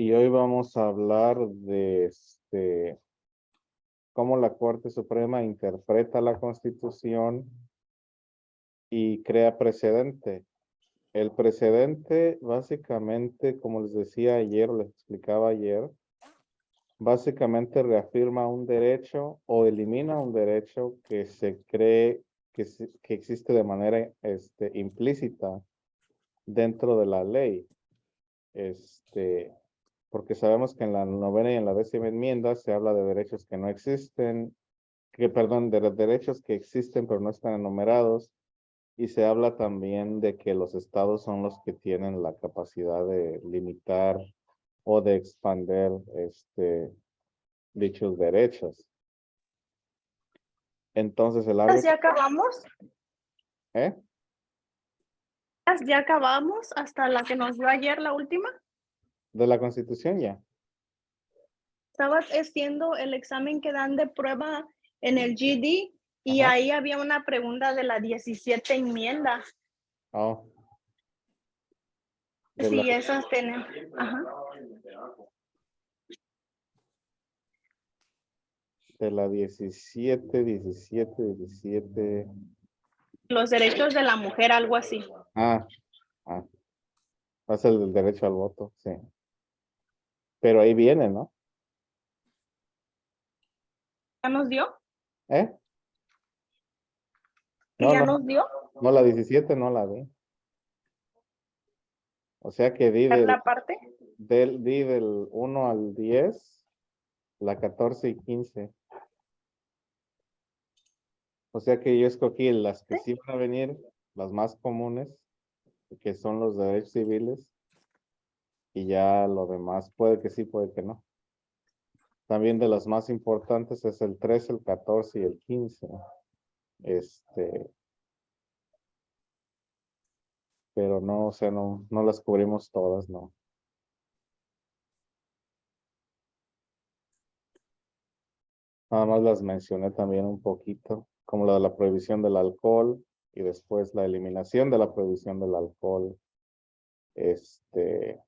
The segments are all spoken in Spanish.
Y hoy vamos a hablar de cómo la Corte Suprema interpreta la Constitución y crea precedente. El precedente, básicamente, como les decía ayer, les explicaba ayer, básicamente reafirma un derecho o elimina un derecho que se cree que existe de manera implícita dentro de la ley. Porque sabemos que en la novena y en la 10ª enmienda se habla de derechos que no existen, de los derechos que existen pero no están enumerados, y se habla también de que los estados son los que tienen la capacidad de limitar o de expander dichos derechos. Entonces el árbitro, ¿Ya acabamos? ¿eh? ¿Ya acabamos hasta la que nos dio ayer, la última? De la Constitución ya. Estabas haciendo el examen que dan de prueba en el GD y Ajá. ahí había una pregunta de la 17 enmienda. Oh, de la, Si esas tienen. Ajá. de la 17. Los derechos de la mujer, algo así. Ah, ah, va a ser el del derecho al voto, sí. Pero ahí viene, ¿no? ¿Ya nos dio? ¿Eh? ¿Y No, ya no, nos dio? no, la 17 no la vi. O sea que La parte. di del 1 al 10, la 14 y 15. O sea que yo escogí las que sí van a venir, las más comunes, que son los derechos civiles, y ya lo demás puede que sí, puede que no. También de las más importantes es el 13, el 14 y el 15. Pero no, o sea, no las cubrimos todas, no. Nada más las mencioné también un poquito, como la de la prohibición del alcohol y después la eliminación de la prohibición del alcohol. Este,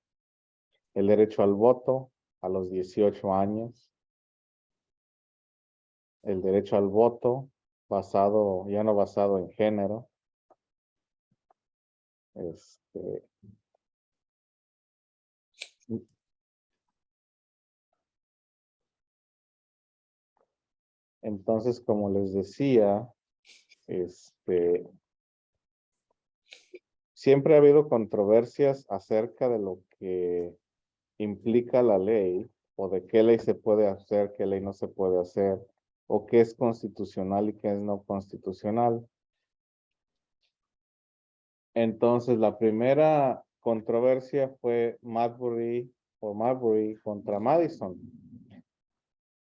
el derecho al voto a los 18 años, el derecho al voto ya no basado en género. Este, entonces, como les decía, siempre ha habido controversias acerca de lo que implica la ley o de qué ley se puede hacer, qué ley no se puede hacer, o qué es constitucional y qué es no constitucional. Entonces, la primera controversia fue Marbury contra Madison.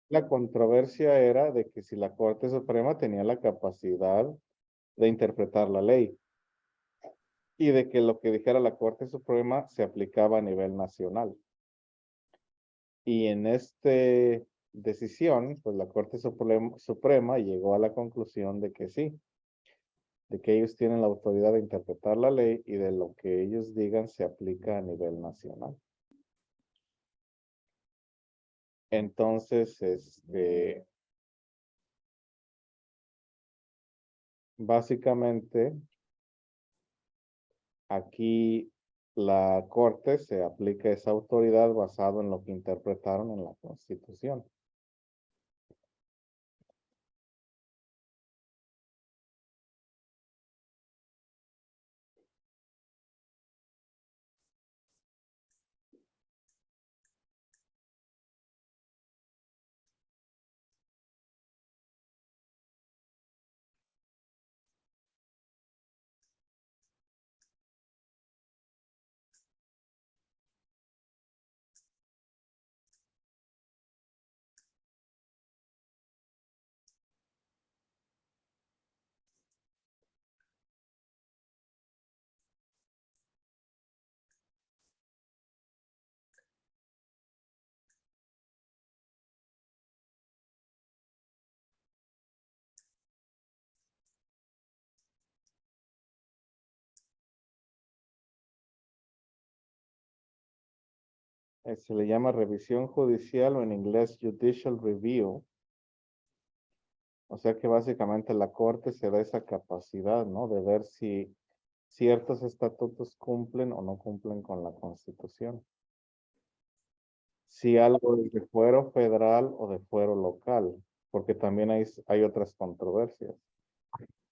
La controversia era de que si la Corte Suprema tenía la capacidad de interpretar la ley y de que lo que dijera la Corte Suprema se aplicaba a nivel nacional. Y en esta decisión, pues la Corte Suprema llegó a la conclusión de que sí, de que ellos tienen la autoridad de interpretar la ley y de lo que ellos digan se aplica a nivel nacional. Entonces, básicamente, aquí la Corte se aplica esa autoridad basado en lo que interpretaron en la Constitución. Se le llama revisión judicial o en inglés judicial review. O sea que básicamente la corte se da esa capacidad, ¿no? De ver si ciertos estatutos cumplen o no cumplen con la Constitución. Si algo es de fuero federal o de fuero local, porque también hay otras controversias.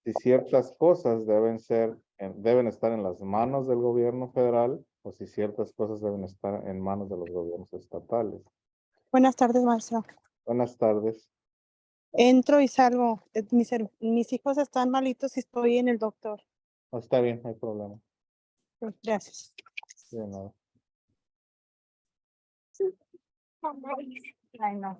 Si ciertas cosas deben estar en las manos del gobierno federal o si ciertas cosas deben estar en manos de los gobiernos estatales. Buenas tardes, maestra. Buenas tardes. Entro y salgo. Mis hijos están malitos y estoy en el doctor. Está bien, no hay problema. Gracias. De nada. Ay, no.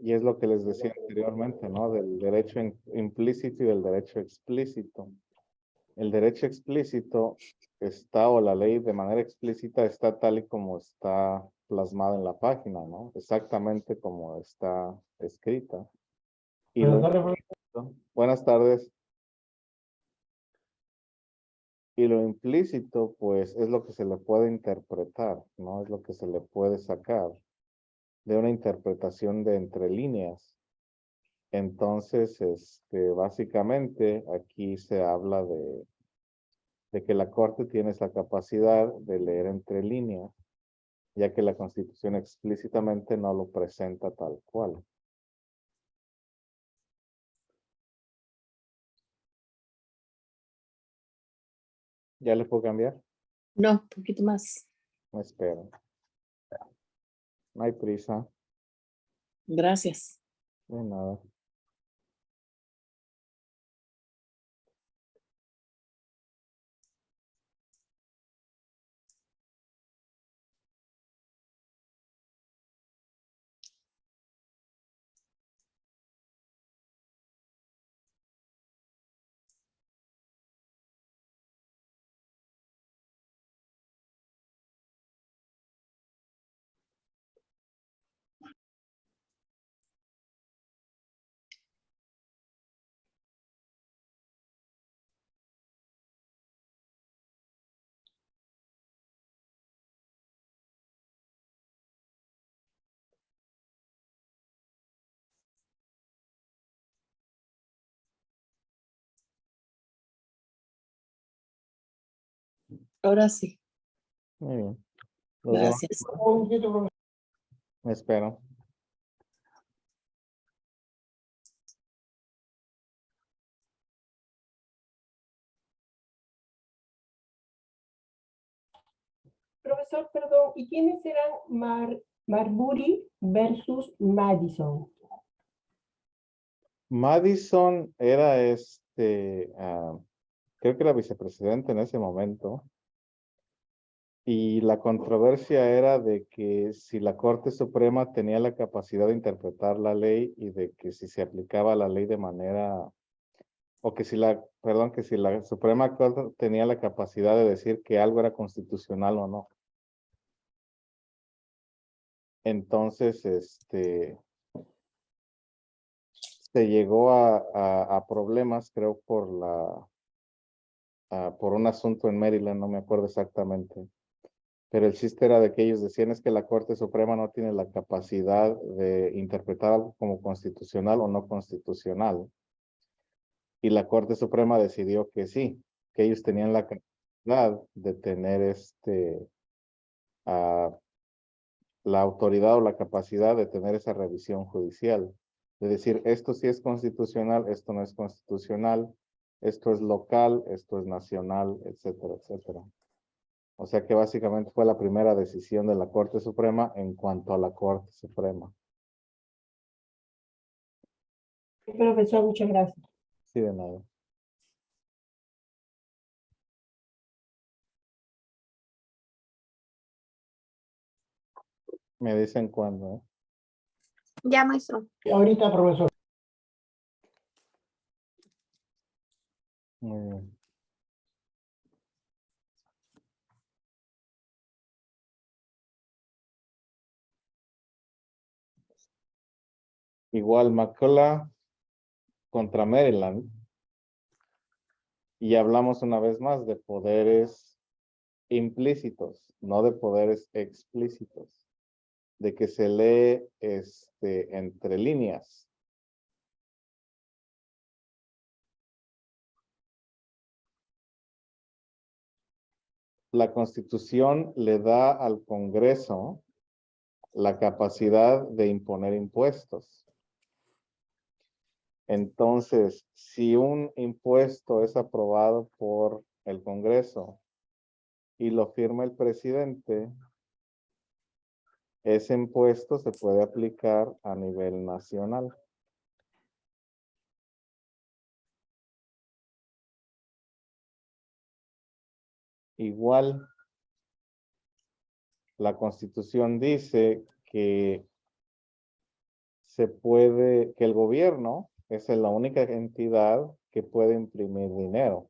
Y es lo que les decía anteriormente, ¿no? Del derecho implícito y del derecho explícito. El derecho explícito está, o la ley de manera explícita está tal y como está plasmada en la página, ¿no? Exactamente como está escrita. Y buenas tardes. Y lo implícito, pues, es lo que se le puede interpretar, ¿no? Es lo que se le puede sacar de una interpretación de entre líneas. Entonces, básicamente, aquí se habla de que la Corte tiene esa capacidad de leer entre líneas, ya que la Constitución explícitamente no lo presenta tal cual. ¿Ya le puedo cambiar? No, un poquito más. Me espero. No hay prisa. Gracias. De nada. Ahora sí. Muy bien. Los demás, Gracias. me espero. Profesor, perdón, ¿y quiénes eran Marbury versus Madison? Madison era creo que era vicepresidente en ese momento. Y la controversia era de que si la Corte Suprema tenía la capacidad de interpretar la ley y de que si se aplicaba la ley de manera, o que si que si la Suprema Corte tenía la capacidad de decir que algo era constitucional o no. Entonces, se llegó a problemas, creo, por un asunto en Maryland, no me acuerdo exactamente. Pero el chiste era de que ellos decían es que la Corte Suprema no tiene la capacidad de interpretar algo como constitucional o no constitucional. Y la Corte Suprema decidió que sí, que ellos tenían la capacidad de tener la autoridad o la capacidad de tener esa revisión judicial. De decir, esto sí es constitucional, esto no es constitucional, esto es local, esto es nacional, etcétera, etcétera. O sea que básicamente fue la primera decisión de la Corte Suprema en cuanto a la Corte Suprema. Profesor, muchas gracias. Sí, de nada. Me dicen cuándo, ¿eh? Ya, maestro. Ahorita, profesor. Muy bien. Igual McCullough contra Maryland. Y hablamos una vez más de poderes implícitos, no de poderes explícitos, de que se lee entre líneas. La Constitución le da al Congreso la capacidad de imponer impuestos. Entonces, si un impuesto es aprobado por el Congreso y lo firma el presidente, ese impuesto se puede aplicar a nivel nacional. Igual, la Constitución dice que que el gobierno es la única entidad que puede imprimir dinero.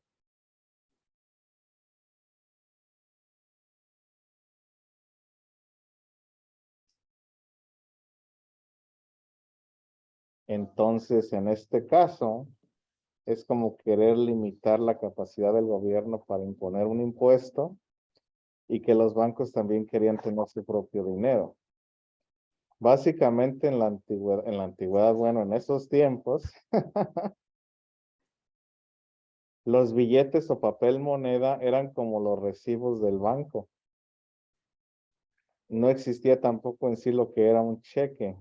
Entonces, en este caso, es como querer limitar la capacidad del gobierno para imponer un impuesto y que los bancos también querían tener su propio dinero. Básicamente en la antigüedad, bueno, en esos tiempos, los billetes o papel moneda eran como los recibos del banco. No existía tampoco en sí lo que era un cheque,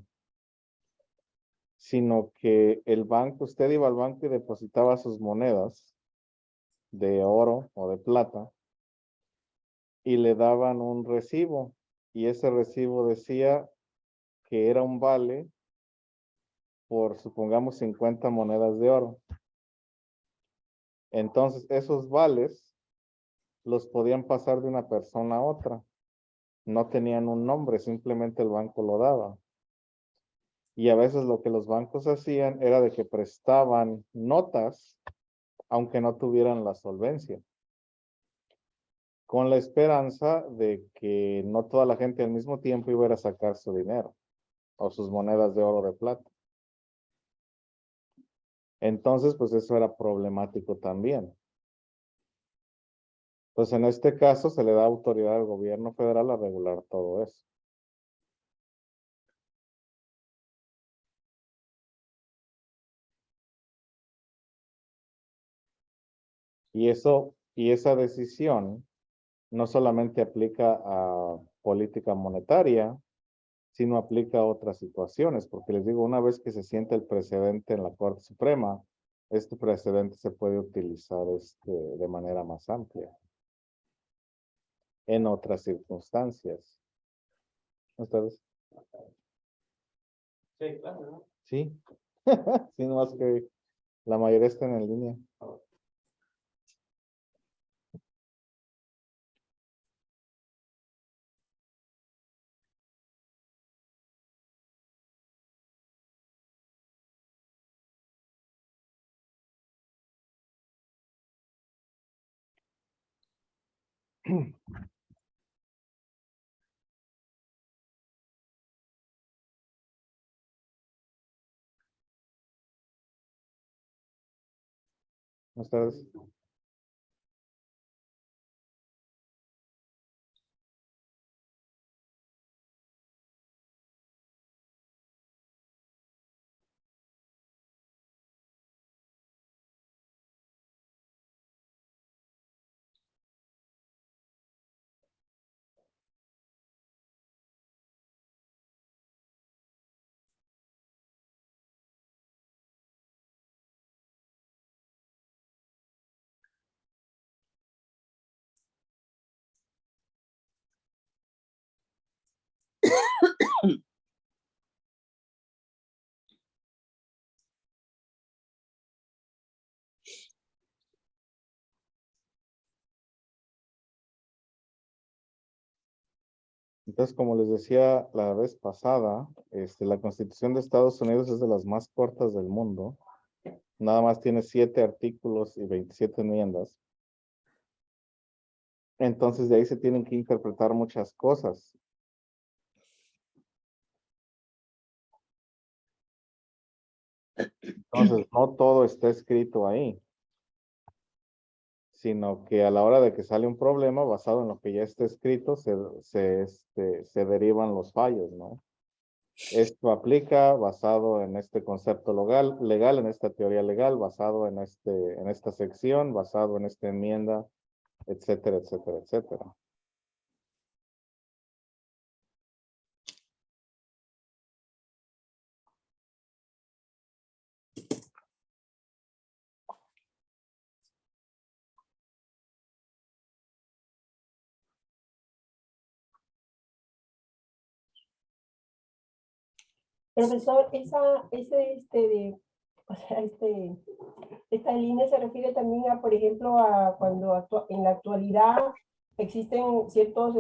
sino que el banco, usted iba al banco y depositaba sus monedas de oro o de plata y le daban un recibo, y ese recibo decía que era un vale por, supongamos, 50 monedas de oro. Entonces, esos vales los podían pasar de una persona a otra. No tenían un nombre, simplemente el banco lo daba. Y a veces lo que los bancos hacían era de que prestaban notas, aunque no tuvieran la solvencia, con la esperanza de que no toda la gente al mismo tiempo iba a ir a sacar su dinero o sus monedas de oro o de plata. Entonces, pues eso era problemático también. Pues en este caso se le da autoridad al gobierno federal a regular todo eso. Y esa decisión no solamente aplica a política monetaria, sino aplica a otras situaciones, porque les digo, una vez que se siente el precedente en la Corte Suprema, este precedente se puede utilizar de manera más amplia en otras circunstancias. ¿Ustedes? Sí, claro. Sí. Sí, no más que la mayoría están en línea. ¿Ustedes? Entonces, como les decía la vez pasada, la Constitución de Estados Unidos es de las más cortas del mundo. Nada más tiene 7 artículos y 27 enmiendas. Entonces, de ahí se tienen que interpretar muchas cosas. Entonces, no todo está escrito ahí, sino que a la hora de que sale un problema basado en lo que ya está escrito, se derivan los fallos, ¿no? Esto aplica basado en este concepto legal, en esta teoría legal, basado en esta sección, basado en esta enmienda, etcétera, etcétera, etcétera. Profesor, o sea, esta línea se refiere también a, por ejemplo, a cuando en la actualidad existen ciertos,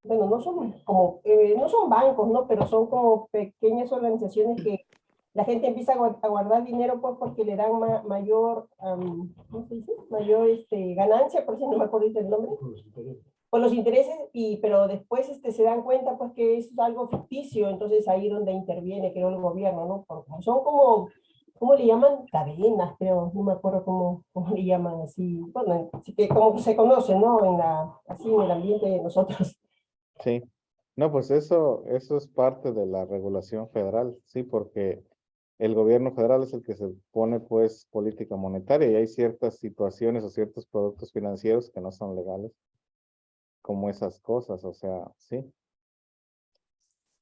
bueno, no son como, no son bancos, ¿no? Pero son como pequeñas organizaciones que la gente empieza a guardar dinero pues porque le dan mayor, ¿cómo se dice? Mayor ganancia, por si no me acuerdo el nombre. Por los intereses, pero después se dan cuenta pues que es algo ficticio, entonces ahí donde interviene, creo, el gobierno, ¿no? Son como, ¿cómo le llaman? Cadenas, creo, no me acuerdo cómo le llaman así, bueno, así que como se conoce, ¿no? Así en el ambiente de nosotros. Sí. No, pues eso es parte de la regulación federal, sí, porque el gobierno federal es el que se pone pues política monetaria y hay ciertas situaciones o ciertos productos financieros que no son legales, como esas cosas, o sea, sí.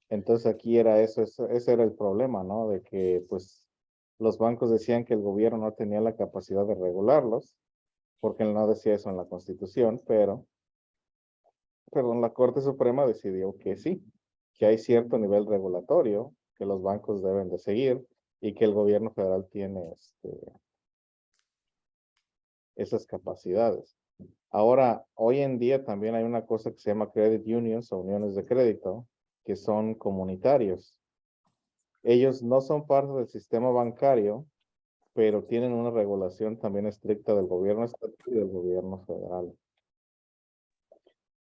Entonces aquí era ese era el problema, ¿no? De que pues los bancos decían que el gobierno no tenía la capacidad de regularlos, porque él no decía eso en la Constitución, pero, perdón, la Corte Suprema decidió que sí, que hay cierto nivel regulatorio que los bancos deben de seguir y que el gobierno federal tiene esas capacidades. Ahora, hoy en día también hay una cosa que se llama credit unions o uniones de crédito, que son comunitarios. Ellos no son parte del sistema bancario, pero tienen una regulación también estricta del gobierno estatal y del gobierno federal.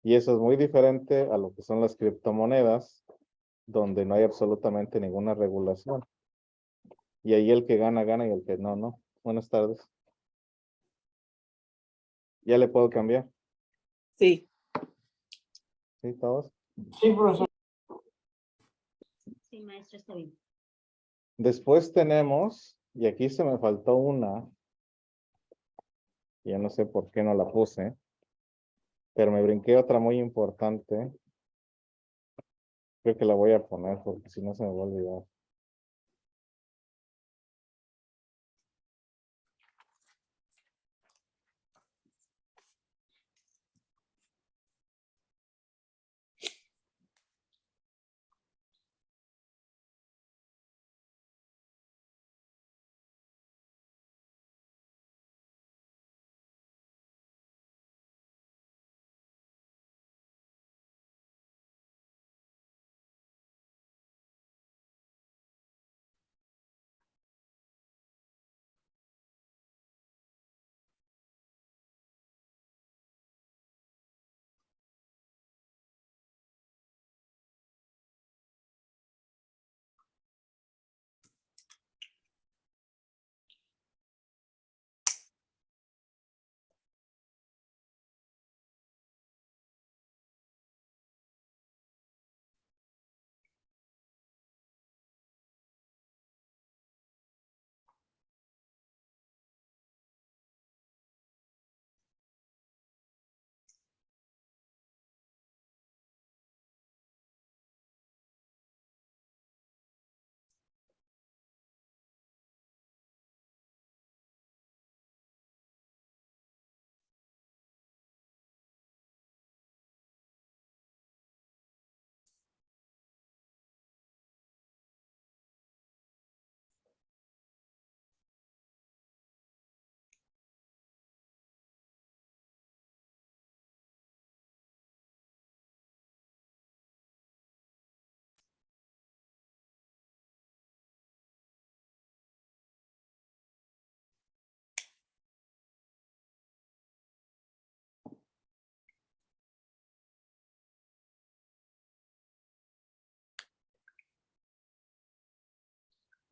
Y eso es muy diferente a lo que son las criptomonedas, donde no hay absolutamente ninguna regulación. Y ahí el que gana, gana y el que no, no. Buenas tardes. ¿Ya le puedo cambiar? Sí. ¿Sí, todos? Sí, profesor. Sí, maestro, está bien. Después tenemos, y aquí se me faltó una, ya no sé por qué no la puse, pero me brinqué otra muy importante. Creo que la voy a poner porque si no se me va a olvidar.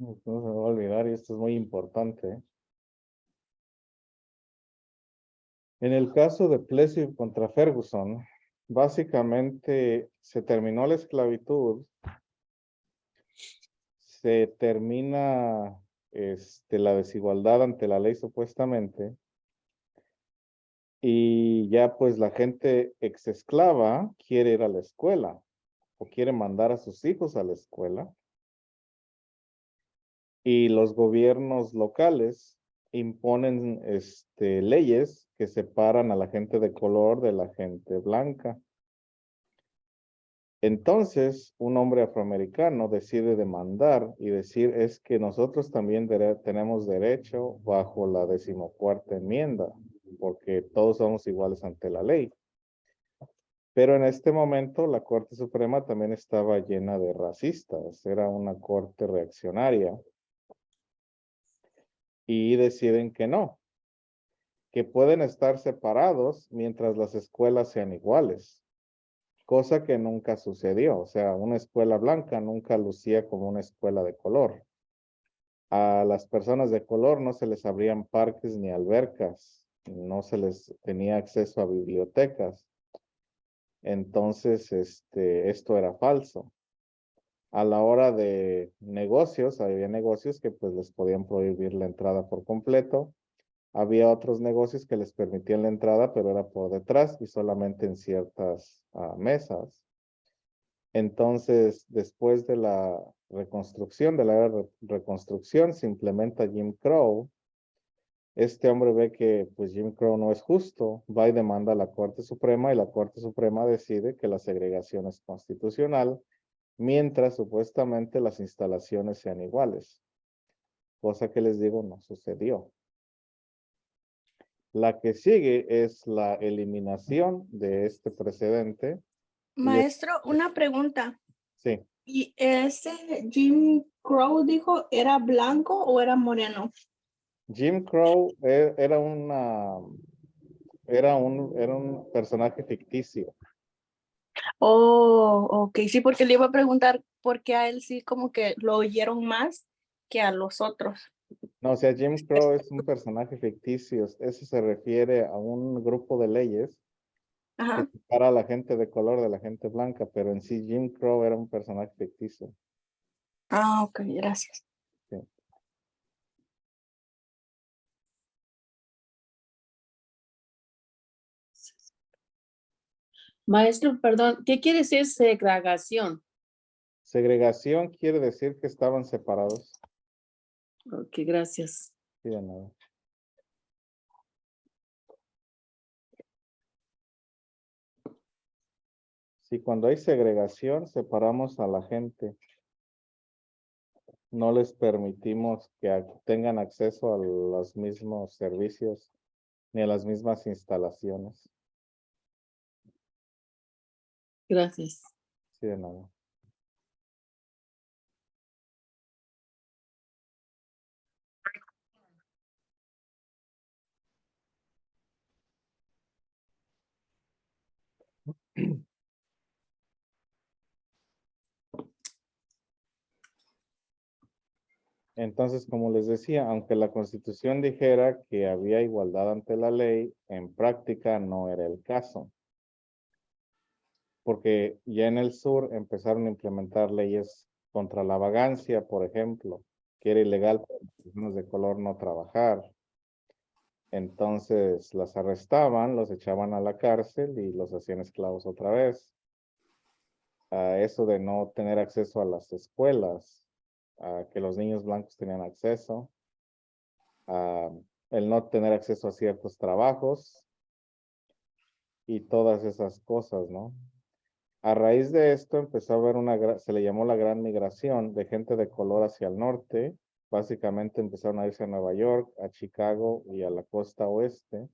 No se me va a olvidar y esto es muy importante. En el caso de Plessy contra Ferguson, básicamente se terminó la esclavitud, se termina la desigualdad ante la ley supuestamente, y ya pues la gente exesclava quiere ir a la escuela o quiere mandar a sus hijos a la escuela. Y los gobiernos locales imponen leyes que separan a la gente de color de la gente blanca. Entonces, un hombre afroamericano decide demandar y decir es que nosotros también tenemos derecho bajo la 14ª enmienda, porque todos somos iguales ante la ley. Pero en este momento la Corte Suprema también estaba llena de racistas, era una corte reaccionaria. Y deciden que no, que pueden estar separados mientras las escuelas sean iguales, cosa que nunca sucedió. O sea, una escuela blanca nunca lucía como una escuela de color. A las personas de color no se les abrían parques ni albercas, no se les tenía acceso a bibliotecas. Entonces, esto era falso. A la hora de negocios, había negocios que pues les podían prohibir la entrada por completo. Había otros negocios que les permitían la entrada, pero era por detrás y solamente en ciertas mesas. Entonces, después de la reconstrucción, de la reconstrucción, se implementa Jim Crow. Este hombre ve que pues Jim Crow no es justo, va y demanda a la Corte Suprema y la Corte Suprema decide que la segregación es constitucional, mientras supuestamente las instalaciones sean iguales. Cosa que les digo no sucedió. La que sigue es la eliminación de este precedente. Maestro, una pregunta. Sí, ¿Y ese Jim Crow dijo era blanco o era moreno? Jim Crow era un personaje ficticio. Oh, ok, sí, porque le iba a preguntar por qué a él sí como que lo oyeron más que a los otros. No, o sea, Jim Crow es un personaje ficticio. Eso se refiere a un grupo de leyes que Ajá. separa a la gente de color de la gente blanca, pero en sí Jim Crow era un personaje ficticio. Ah, ok, gracias. Sí. Maestro, perdón, ¿qué quiere decir segregación? Segregación quiere decir que estaban separados. Ok, gracias. Sí, de nada. Sí, cuando hay segregación, separamos a la gente. No les permitimos que tengan acceso a los mismos servicios ni a las mismas instalaciones. Gracias. Sí, de nada. Entonces, como les decía, aunque la Constitución dijera que había igualdad ante la ley, en práctica no era el caso. Porque ya en el sur empezaron a implementar leyes contra la vagancia, por ejemplo, que era ilegal para las personas de color no trabajar. Entonces las arrestaban, los echaban a la cárcel y los hacían esclavos otra vez. Eso de no tener acceso a las escuelas, que los niños blancos tenían acceso, el no tener acceso a ciertos trabajos y todas esas cosas, ¿no? A raíz de esto empezó a haber se le llamó la gran migración de gente de color hacia el norte. Básicamente empezaron a irse a Nueva York, a Chicago y a la costa oeste,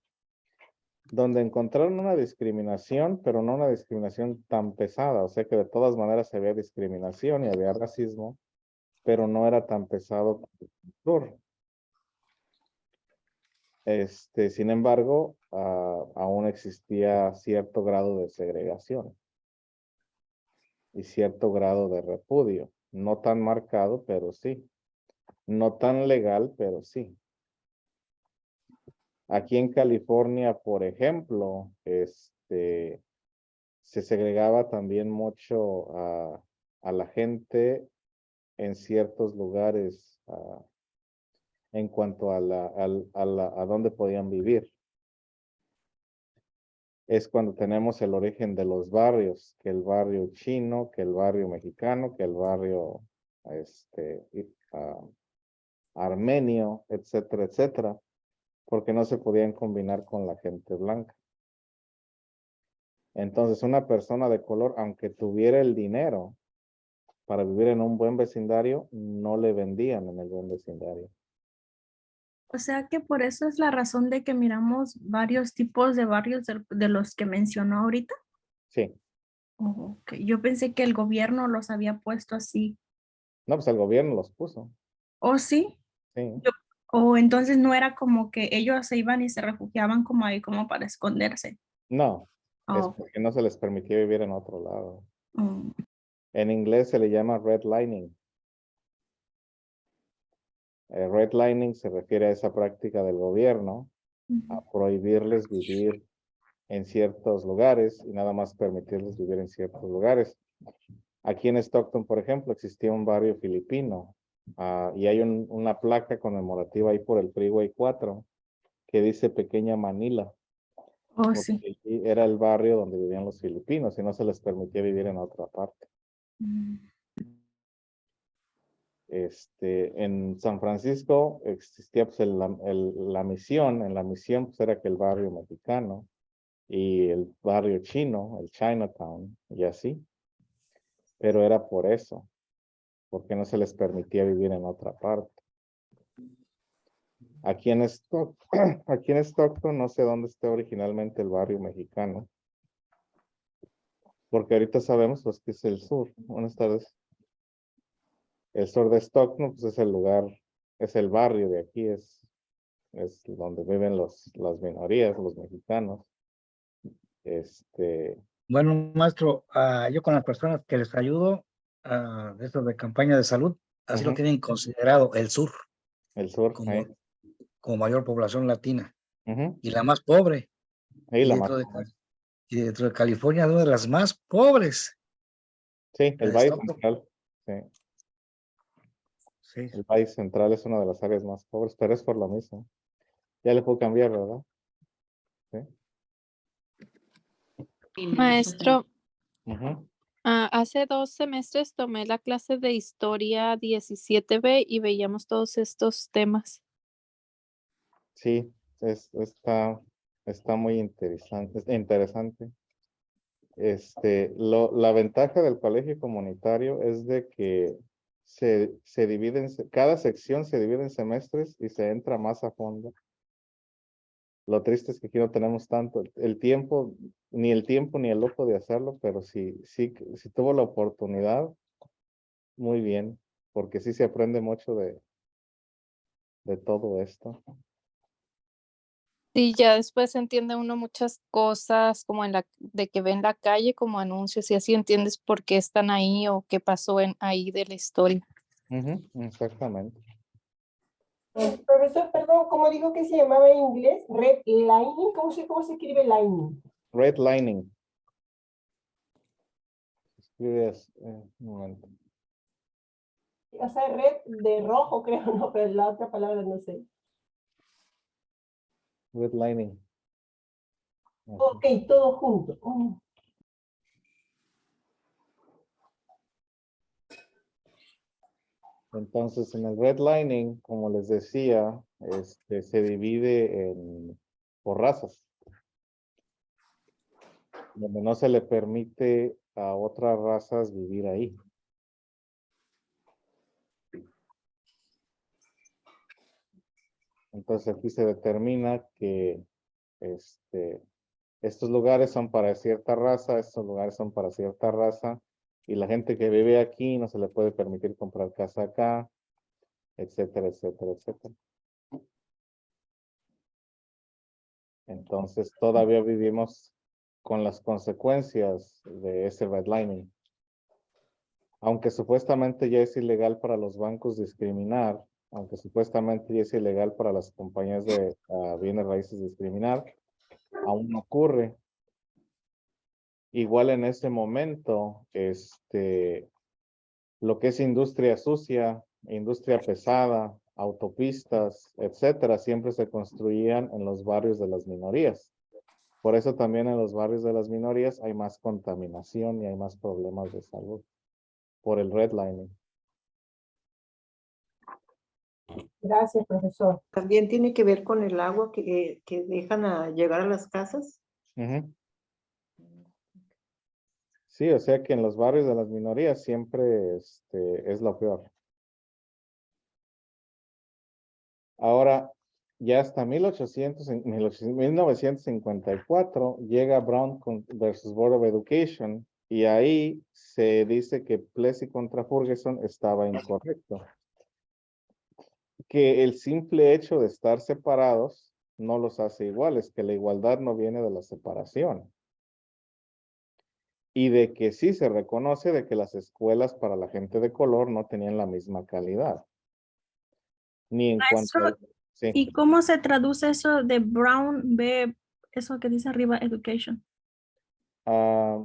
donde encontraron una discriminación, pero no una discriminación tan pesada. O sea que de todas maneras había discriminación y había racismo, pero no era tan pesado como el sur. Sin embargo, aún existía cierto grado de segregación y cierto grado de repudio. No tan marcado, pero sí. No tan legal, pero sí. Aquí en California, por ejemplo, se segregaba también mucho a la gente en ciertos lugares en cuanto a dónde podían vivir. Es cuando tenemos el origen de los barrios, que el barrio chino, que el barrio mexicano, que el barrio armenio, etcétera, etcétera, porque no se podían combinar con la gente blanca. Entonces, una persona de color, aunque tuviera el dinero para vivir en un buen vecindario, no le vendían en el buen vecindario. O sea que por eso es la razón de que miramos varios tipos de barrios de los que mencionó ahorita. Sí. Oh, ok. Yo pensé que el gobierno los había puesto así. No, pues el gobierno los puso. ¿O sí? Sí. O entonces no era como que ellos se iban y se refugiaban como ahí como para esconderse. No, es Oh, porque no se les permitía vivir en otro lado. mm, En inglés se le llama redlining. Redlining se refiere a esa práctica del gobierno a ujú. prohibirles vivir en ciertos lugares y nada más permitirles vivir en ciertos lugares. Aquí en Stockton, por ejemplo, existía un barrio filipino y hay una placa conmemorativa ahí por el Freeway 4 que dice Pequeña Manila, Oh, porque sí. allí era el barrio donde vivían los filipinos y no se les permitía vivir en otra parte. Mm, En San Francisco existía pues, la misión, en la misión pues, era que el barrio mexicano y el barrio chino, el Chinatown, y así, pero era por eso, porque no se les permitía vivir en otra parte. Aquí en aquí en Stockton, no sé dónde esté originalmente el barrio mexicano, porque ahorita sabemos pues que es el sur. Buenas tardes. El sur de Stockton pues es el lugar, es el barrio de aquí, es donde viven las minorías, los mexicanos. Bueno, maestro, yo con las personas que les ayudo, de esto de campaña de salud, así lo Ujú, tienen considerado el sur el sur, como, como mayor población latina ujú, y la más pobre. ahí Y la más. y dentro de California, una de las más pobres. Sí, La el de Valle Stockton. Central. Sí, Sí. el Valle Central es una de las áreas más pobres, pero es por lo mismo. Ya le puedo cambiar, ¿verdad? Sí. Maestro, Ujú. hace 2 semestres tomé la clase de historia 17B y veíamos todos estos temas. Sí, está muy interesante. La ventaja del colegio comunitario es de que se divide cada sección se divide en semestres y se entra más a fondo. Lo triste es que aquí no tenemos tanto el tiempo ni el lujo de hacerlo, pero si tuvo la oportunidad, muy bien, porque sí se aprende mucho de todo esto. Y ya después entiende uno muchas cosas como de que ve en la calle como anuncios y así entiendes por qué están ahí o qué pasó ahí de la historia. Ujú, exactamente. Profesor, perdón, ¿cómo dijo que se llamaba en inglés? Redlining, cómo se escribe lining? Redlining. Un momento. O sea, red de rojo, creo, no, pero la otra palabra no sé. Redlining. Ok, todo junto. Entonces, en el redlining, como les decía, se divide por razas, donde no se le permite a otras razas vivir ahí. Entonces, aquí se determina que estos lugares son para cierta raza, estos lugares son para cierta raza, y la gente que vive aquí no se le puede permitir comprar casa acá, etcétera, etcétera, etcétera. Entonces, todavía vivimos con las consecuencias de ese redlining. Aunque supuestamente ya es ilegal para los bancos discriminar, aunque supuestamente ya es ilegal para las compañías de bienes raíces discriminar, aún no ocurre. Igual en ese momento, lo que es industria sucia, industria pesada, autopistas, etcétera, siempre se construían en los barrios de las minorías. Por eso también en los barrios de las minorías hay más contaminación y hay más problemas de salud por el redlining. Gracias, profesor. También tiene que ver con el agua que dejan a llegar a las casas. Ujú. Sí, o sea que en los barrios de las minorías siempre es lo peor. Ahora, ya hasta 1954 llega Brown versus Board of Education y ahí se dice que Plessy contra Ferguson estaba incorrecto. Que el simple hecho de estar separados no los hace iguales, que la igualdad no viene de la separación. Y de que sí se reconoce de que las escuelas para la gente de color no tenían la misma calidad. Ni en cuanto Maestro, sí. ¿y cómo se traduce eso de Brown B, eso que dice arriba, education? Ah,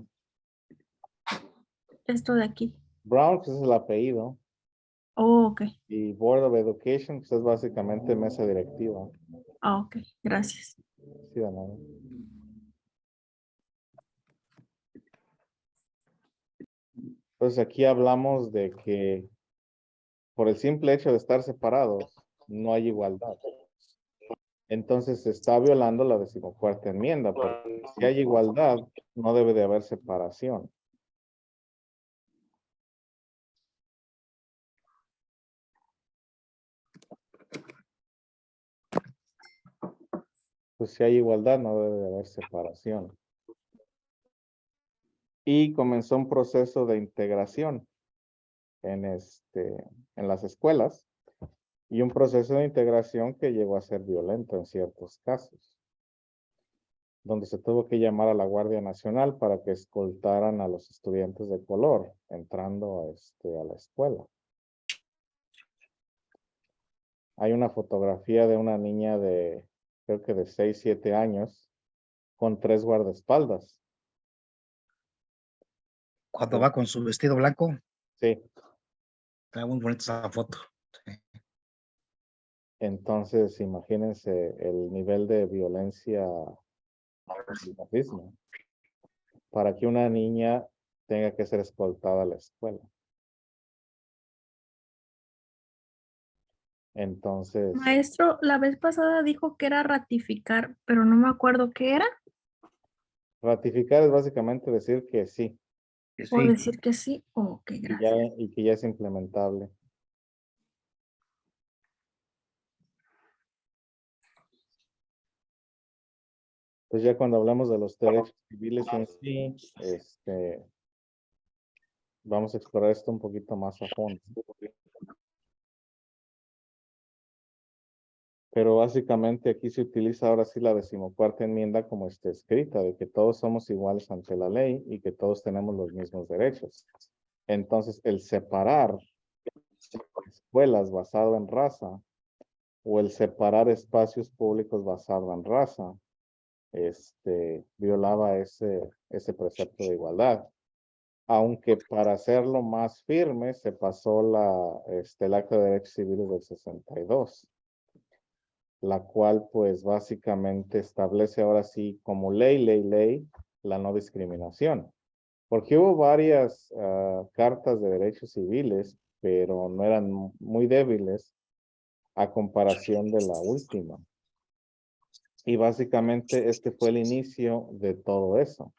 Esto de aquí. Brown, que es el apellido, Oh, ok. y Board of Education, que es básicamente mesa directiva. Ah, ok. Gracias. Sí, de nada. Entonces aquí hablamos de que por el simple hecho de estar separados, no hay igualdad. Entonces se está violando la 14ª enmienda, porque si hay igualdad, no debe de haber separación. Pues si hay igualdad, no debe de haber separación. Y comenzó un proceso de integración en las escuelas y un proceso de integración que llegó a ser violento en ciertos casos, donde se tuvo que llamar a la Guardia Nacional para que escoltaran a los estudiantes de color entrando a la escuela. Hay una fotografía de una niña creo que de 6, 7 años, con 3 guardaespaldas. Cuando va con su vestido blanco, Sí, está muy bonita esa foto. Sí. entonces imagínense el nivel de violencia y racismo para que una niña tenga que ser escoltada a la escuela. Entonces, Maestro, la vez pasada dijo que era ratificar, pero no me acuerdo qué era. ratificar es básicamente decir que sí, Que O sí, decir que sí. Ok, gracias. y que ya es implementable. Pues ya cuando hablamos de los derechos civiles en sí, vamos a explorar esto un poquito más a fondo. Pero básicamente aquí se utiliza ahora sí la 14ª enmienda como está escrita, de que todos somos iguales ante la ley y que todos tenemos los mismos derechos. Entonces, el separar escuelas basado en raza o el separar espacios públicos basado en raza, violaba ese precepto de igualdad. Aunque para hacerlo más firme se pasó el Acta de Derechos Civiles del 62, la cual pues básicamente establece ahora sí como ley, la no discriminación. Porque hubo varias cartas de derechos civiles, pero no eran muy débiles a comparación de la última. Y básicamente este fue el inicio de todo eso.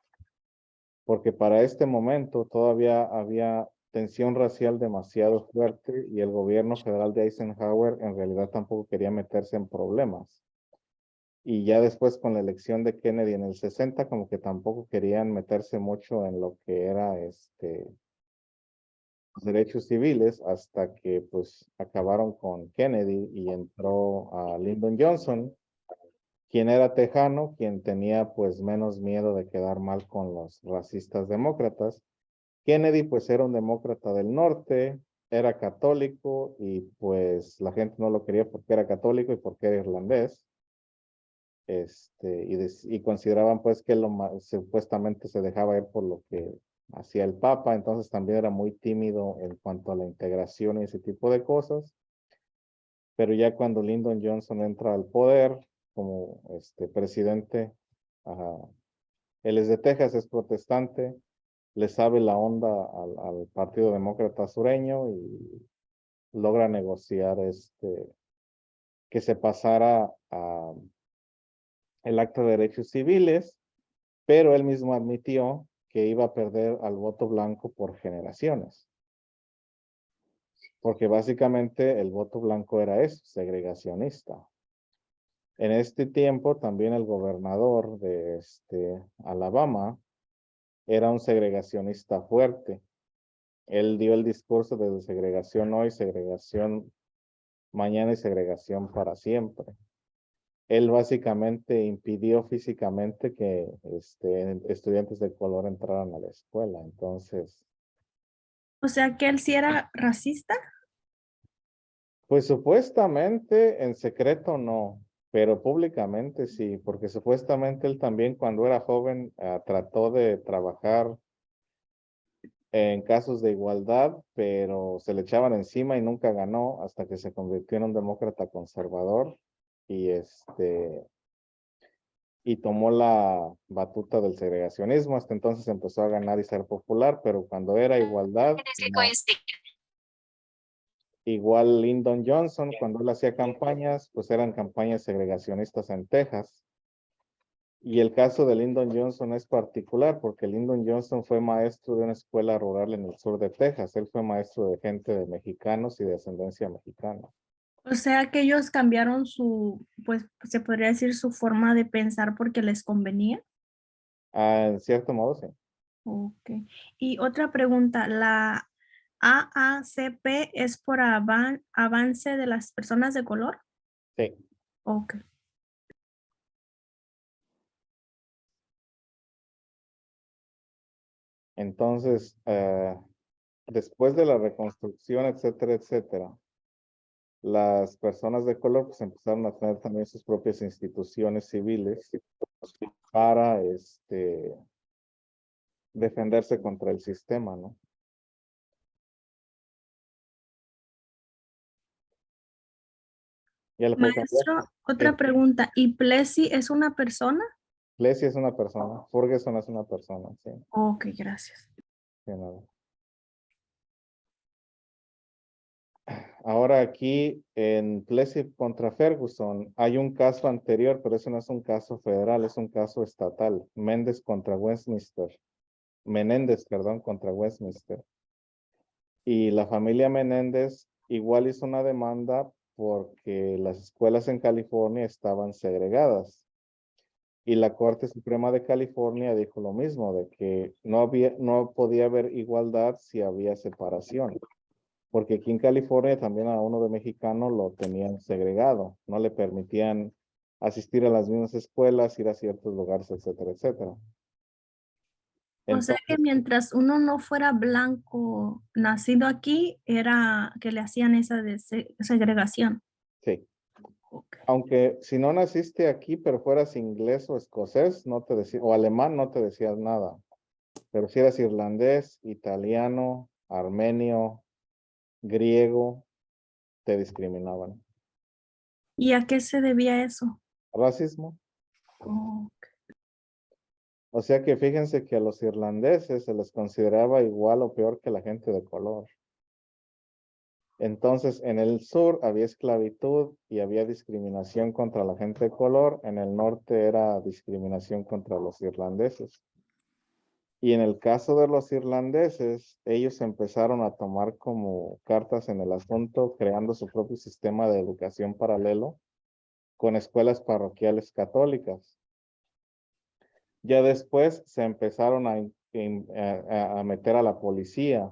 Porque para este momento todavía había tensión racial demasiado fuerte y el gobierno federal de Eisenhower en realidad tampoco quería meterse en problemas. Y ya después con la elección de Kennedy en el 60 como que tampoco querían meterse mucho en lo que era los derechos civiles hasta que pues acabaron con Kennedy y entró a Lyndon Johnson, quien era tejano, quien tenía pues menos miedo de quedar mal con los racistas demócratas. Kennedy pues era un demócrata del norte, era católico y pues la gente no lo quería porque era católico y porque era irlandés. Y consideraban pues que supuestamente se dejaba ir por lo que hacía el Papa, entonces también era muy tímido en cuanto a la integración y ese tipo de cosas. Pero ya cuando Lyndon Johnson entra al poder como presidente, él es de Texas, es protestante, le sabe la onda al Partido Demócrata Sureño y logra negociar que se pasara a el Acta de Derechos Civiles, pero él mismo admitió que iba a perder al voto blanco por generaciones. Porque básicamente el voto blanco era eso, segregacionista. En este tiempo también el gobernador de Alabama era un segregacionista fuerte. Él dio el discurso de segregación hoy, segregación mañana y segregación para siempre. Él básicamente impidió físicamente que estudiantes de color entraran a la escuela. Entonces, O sea que él sí era racista. pues supuestamente en secreto no, pero públicamente sí, porque supuestamente él también cuando era joven trató de trabajar en casos de igualdad, pero se le echaban encima y nunca ganó hasta que se convirtió en un demócrata conservador y y tomó la batuta del segregacionismo. Hasta entonces empezó a ganar y ser popular, pero cuando era igualdad, no. Igual Lyndon Johnson, cuando él hacía campañas, pues eran campañas segregacionistas en Texas. Y el caso de Lyndon Johnson es particular porque Lyndon Johnson fue maestro de una escuela rural en el sur de Texas. Él fue maestro de gente de mexicanos y de ascendencia mexicana. O sea que ellos cambiaron pues se podría decir su forma de pensar porque les convenía. En cierto modo, sí. Ok. Y otra pregunta, ¿la AACP es por avance de las personas de color? Sí. Ok. Entonces, después de la reconstrucción, etcétera, etcétera, las personas de color pues empezaron a tener también sus propias instituciones civiles para defenderse contra el sistema, ¿no? Ya le puedo cambiar. Maestro, otra Sí. pregunta, ¿y Plessy es una persona? Plessy es una persona, Ferguson es una persona, sí, Ok, gracias. de nada. Ahora aquí en Plessy contra Ferguson hay un caso anterior, pero ese no es un caso federal, es un caso estatal. Menéndez, perdón, contra Westminster. Y la familia Menéndez igual hizo una demanda porque las escuelas en California estaban segregadas. Y la Corte Suprema de California dijo lo mismo, de que no podía haber igualdad si había separación. Porque aquí en California también a uno de mexicano lo tenían segregado. No le permitían asistir a las mismas escuelas, ir a ciertos lugares, etcétera, etcétera. O sea que Entonces, mientras uno no fuera blanco nacido aquí, era que le hacían esa segregación. sí. Ok. Aunque si no naciste aquí, pero fueras inglés o escocés, no te decía, o alemán, no te decías nada. Pero si eras irlandés, italiano, armenio, griego, te discriminaban. ¿Y a qué se debía eso? Racismo. Oh, O sea que fíjense que a los irlandeses se les consideraba igual o peor que la gente de color. Entonces, en el sur había esclavitud y había discriminación contra la gente de color. En el norte era discriminación contra los irlandeses. Y en el caso de los irlandeses, ellos empezaron a tomar como cartas en el asunto, creando su propio sistema de educación paralelo con escuelas parroquiales católicas. Ya después se empezaron a meter a la policía.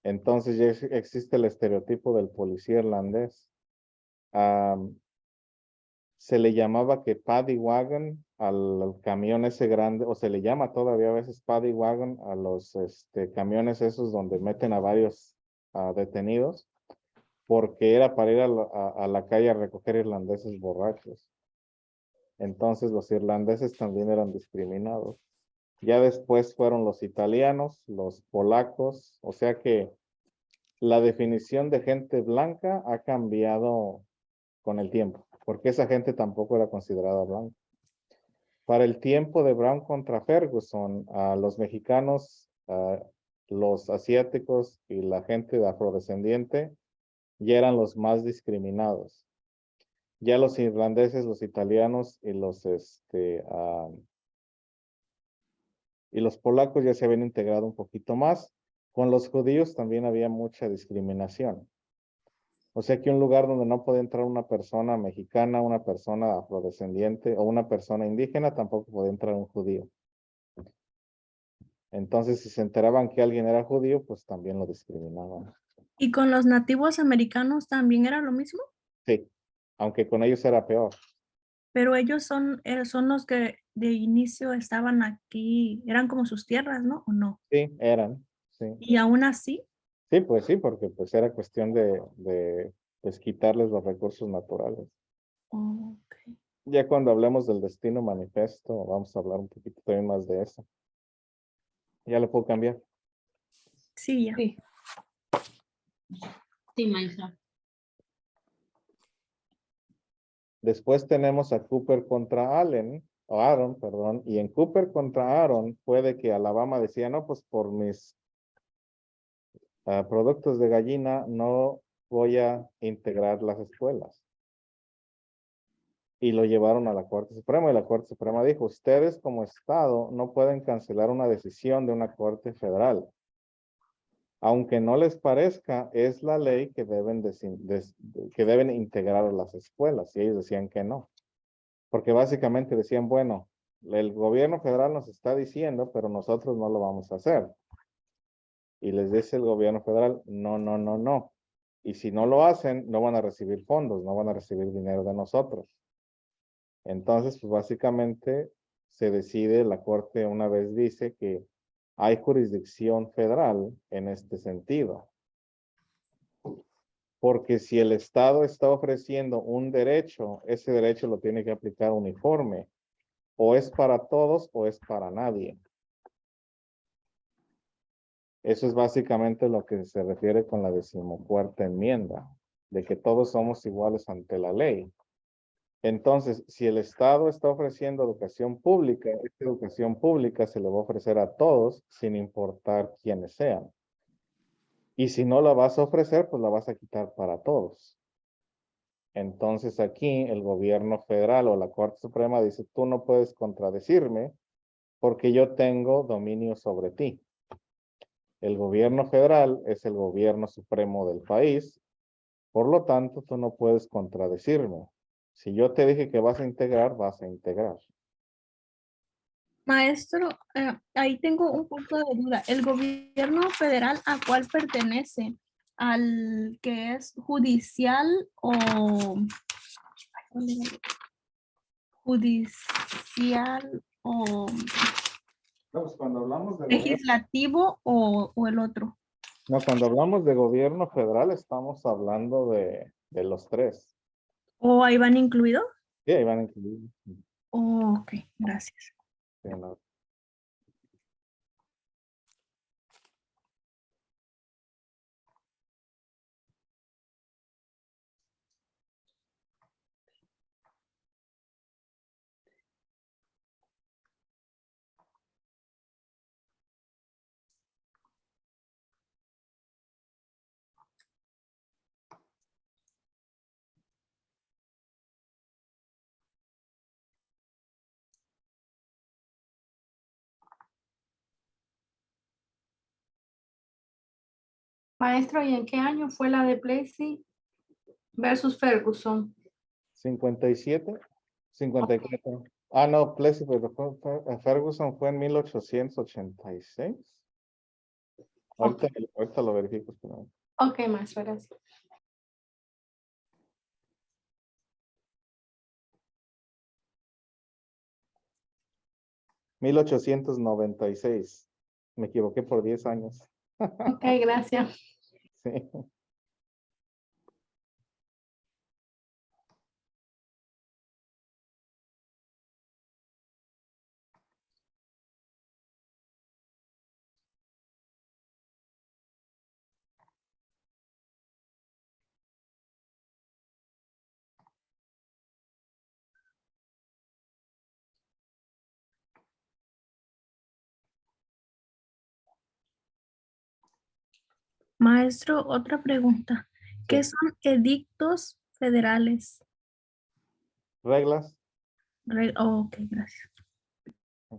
Entonces ya existe el estereotipo del policía irlandés. Se le llamaba que paddy wagon al camión ese grande, o se le llama todavía a veces paddy wagon a los camiones esos donde meten a detenidos porque era para ir a la calle a recoger irlandeses borrachos. Entonces los irlandeses también eran discriminados. Ya después fueron los italianos, los polacos, o sea que la definición de gente blanca ha cambiado con el tiempo, porque esa gente tampoco era considerada blanca. Para el tiempo de Brown contra Ferguson, a los mexicanos, los asiáticos y la gente de afrodescendiente ya eran los más discriminados. Ya los irlandeses, los italianos y los polacos ya se habían integrado un poquito más. Con los judíos también había mucha discriminación. O sea que un lugar donde no podía entrar una persona mexicana, una persona afrodescendiente o una persona indígena, tampoco podía entrar un judío. Entonces, si se enteraban que alguien era judío, pues también lo discriminaban. ¿Y con los nativos americanos también era lo mismo? Sí, aunque con ellos era peor. Pero ellos son los que de inicio estaban aquí, eran como sus tierras, ¿no? ¿O no? Sí, eran, sí. Y aún así, Sí, porque pues era cuestión de pues quitarles los recursos naturales. ok. Ya cuando hablemos del destino manifiesto, vamos a hablar un poquito también más de eso. Ya lo puedo cambiar. Sí, ya. Sí. Sí, maestra. Después tenemos a Cooper contra Aaron, perdón, y en Cooper contra Aaron puede que Alabama decía, no, pues por mis productos de gallina no voy a integrar las escuelas. Y lo llevaron a la Corte Suprema y la Corte Suprema dijo, ustedes como Estado no pueden cancelar una decisión de una Corte Federal. Aunque no les parezca, es la ley que deben integrar a las escuelas. Y ellos decían que no. Porque básicamente decían, bueno, el gobierno federal nos está diciendo, pero nosotros no lo vamos a hacer. Y les dice el gobierno federal, no, no, no, no. Y si no lo hacen, no van a recibir fondos, no van a recibir dinero de nosotros. Entonces, pues básicamente se decide, la Corte una vez dice que hay jurisdicción federal en este sentido. Porque si el Estado está ofreciendo un derecho, ese derecho lo tiene que aplicar uniforme. O es para todos o es para nadie. Eso es básicamente lo que se refiere con la 14ª enmienda, de que todos somos iguales ante la ley. Entonces, si el Estado está ofreciendo educación pública, esta educación pública se le va a ofrecer a todos sin importar quiénes sean. Y si no la vas a ofrecer, pues la vas a quitar para todos. Entonces aquí el gobierno federal o la Corte Suprema dice, tú no puedes contradecirme porque yo tengo dominio sobre ti. El gobierno federal es el gobierno supremo del país, por lo tanto tú no puedes contradecirme. Si yo te dije que vas a integrar, vas a integrar. Maestro, ahí tengo un punto de duda. ¿El gobierno federal a cuál pertenece? ¿Al que es judicial o judicial o Pues cuando hablamos de legislativo o el otro? no, cuando hablamos de gobierno federal estamos hablando de los tres. ¿O ahí van incluidos? Sí, ahí van incluidos. Oh, ok, gracias. Sí, no. Maestro, ¿y en qué año fue la de Plessy versus Ferguson? 57, 54. Ah, no, Plessy, pero Ferguson fue en 1886. Ahorita lo verifico. Espera. Ok, maestro, gracias. $1896. Me equivoqué por 10 años. Ok, gracias. Sí. Maestro, otra pregunta. ¿Qué Sí. son edictos federales? Reglas. Ok, gracias. O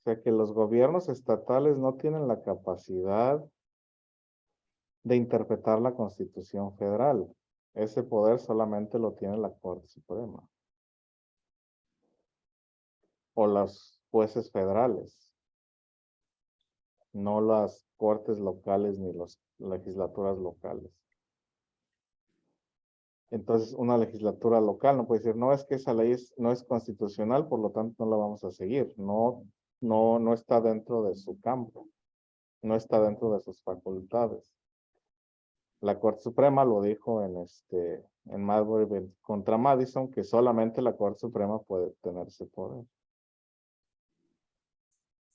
sea que los gobiernos estatales no tienen la capacidad de interpretar la Constitución Federal. Ese poder solamente lo tiene la Corte Suprema o los jueces federales, no las cortes locales ni las legislaturas locales. Entonces, una legislatura local no puede decir, no, es que esa ley no es constitucional, por lo tanto no la vamos a seguir. No está dentro de su campo, no está dentro de sus facultades. La Corte Suprema lo dijo en Marbury contra Madison, que solamente la Corte Suprema puede tener ese poder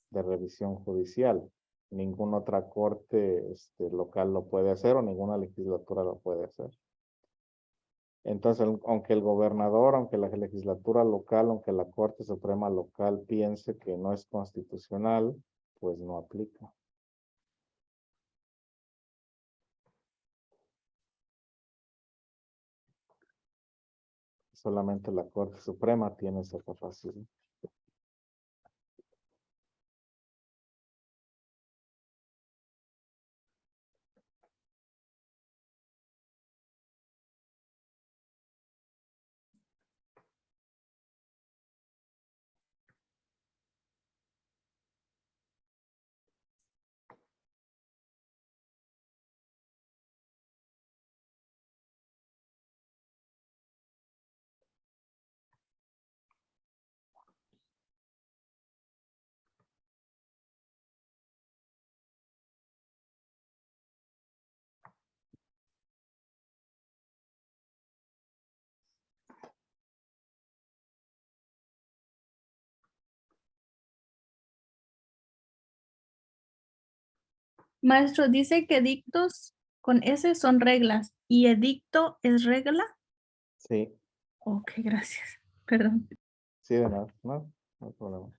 de revisión judicial. Ninguna otra corte local lo puede hacer o ninguna legislatura lo puede hacer. Entonces, aunque el gobernador, aunque la legislatura local, aunque la Corte Suprema local piense que no es constitucional, pues no aplica. Solamente la Corte Suprema tiene esa capacidad. Maestro, dice que edictos con S son reglas y edicto es regla. Sí, Ok, gracias. Perdón. sí, de nada, no hay problema.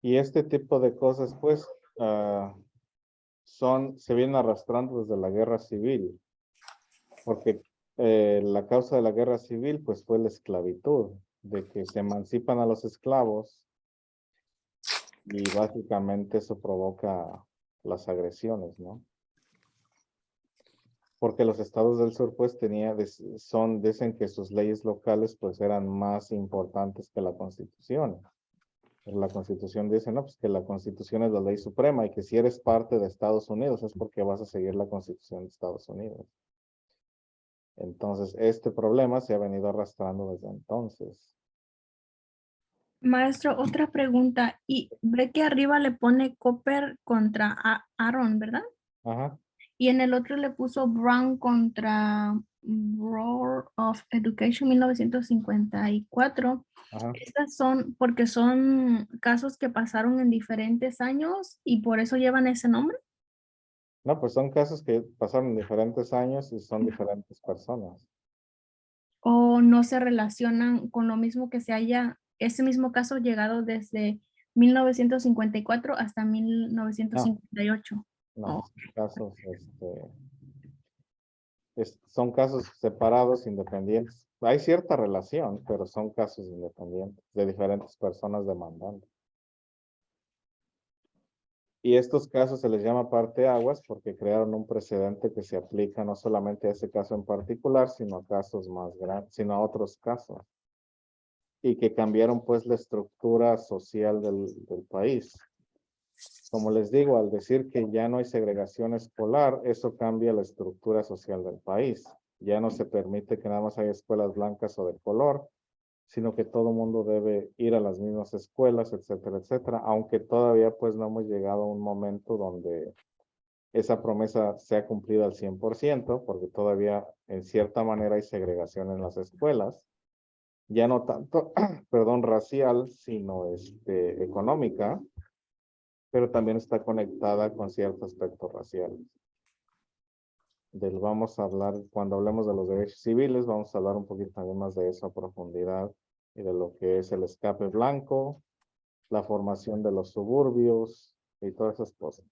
Y este tipo de cosas, pues, se vienen arrastrando desde la guerra civil, porque la causa de la guerra civil, pues, fue la esclavitud, de que se emancipan a los esclavos y básicamente eso provoca las agresiones, ¿no? Porque los estados del sur, pues, dicen que sus leyes locales, pues, eran más importantes que la Constitución. Pero la Constitución dice, no, pues que la Constitución es la ley suprema y que si eres parte de Estados Unidos es porque vas a seguir la Constitución de Estados Unidos. Entonces, este problema se ha venido arrastrando desde entonces. Maestro, otra pregunta. Y ve que arriba le pone Copper contra Aaron, ¿verdad? Ajá. Y en el otro le puso Brown contra Board of Education 1954. Ajá. Estas son porque son casos que pasaron en diferentes años y por eso llevan ese nombre. No, pues son casos que pasaron en diferentes años y son diferentes personas. ¿O no se relacionan con lo mismo que se haya, ese mismo caso llegado desde 1954 hasta 1958? No, Oh, son casos, son casos separados, independientes. Hay cierta relación, pero son casos independientes de diferentes personas demandando. Y estos casos se les llama parteaguas porque crearon un precedente que se aplica no solamente a ese caso en particular, sino a casos más grandes, sino a otros casos. Y que cambiaron pues la estructura social del país. Como les digo, al decir que ya no hay segregación escolar, eso cambia la estructura social del país. Ya no se permite que nada más haya escuelas blancas o de color, sino que todo mundo debe ir a las mismas escuelas, etcétera, etcétera, aunque todavía pues no hemos llegado a un momento donde esa promesa sea cumplida al 100%, porque todavía en cierta manera hay segregación en las escuelas, ya no tanto, perdón, racial, sino económica, pero también está conectada con ciertos aspectos raciales. Vamos a hablar, cuando hablemos de los derechos civiles, vamos a hablar un poquito también más de eso a profundidad y de lo que es el escape blanco, la formación de los suburbios y todas esas cosas.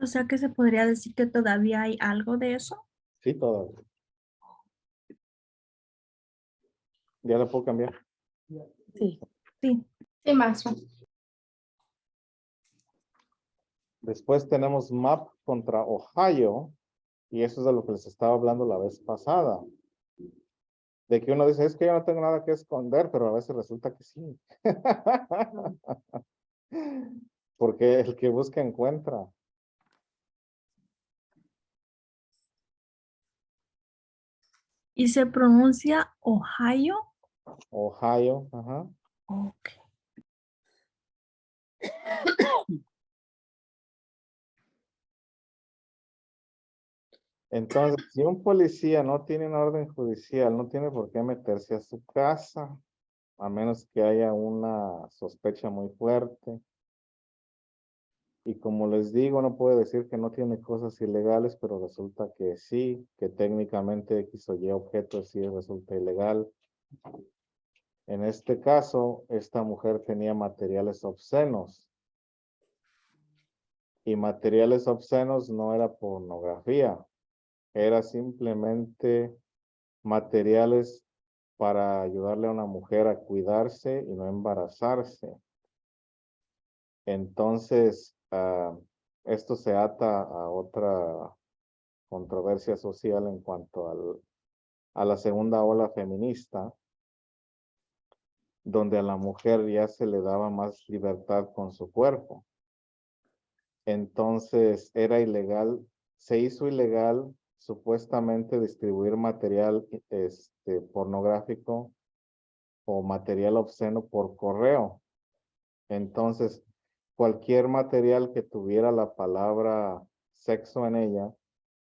o sea que se podría decir que todavía hay algo de eso. Sí, todavía. ¿Ya le puedo cambiar? Sí. Sí. Sí, maestro. Después tenemos MAP contra Ohio, y eso es de lo que les estaba hablando la vez pasada. De que uno dice, es que yo no tengo nada que esconder, pero a veces resulta que sí. Porque el que busca encuentra. ¿Y se pronuncia Ohio? Ohio, ajá. Ok. Entonces, si un policía no tiene una orden judicial, no tiene por qué meterse a su casa, a menos que haya una sospecha muy fuerte. Y como les digo, no puede decir que no tiene cosas ilegales, pero resulta que sí, que técnicamente X o Y objeto sí resulta ilegal. En este caso, esta mujer tenía materiales obscenos. Y materiales obscenos no era pornografía, era simplemente materiales para ayudarle a una mujer a cuidarse y no embarazarse. Entonces, esto se ata a otra controversia social en cuanto a la segunda ola feminista, donde a la mujer ya se le daba más libertad con su cuerpo. Entonces, era ilegal, se hizo ilegal supuestamente distribuir material pornográfico o material obsceno por correo. Entonces, cualquier material que tuviera la palabra sexo en ella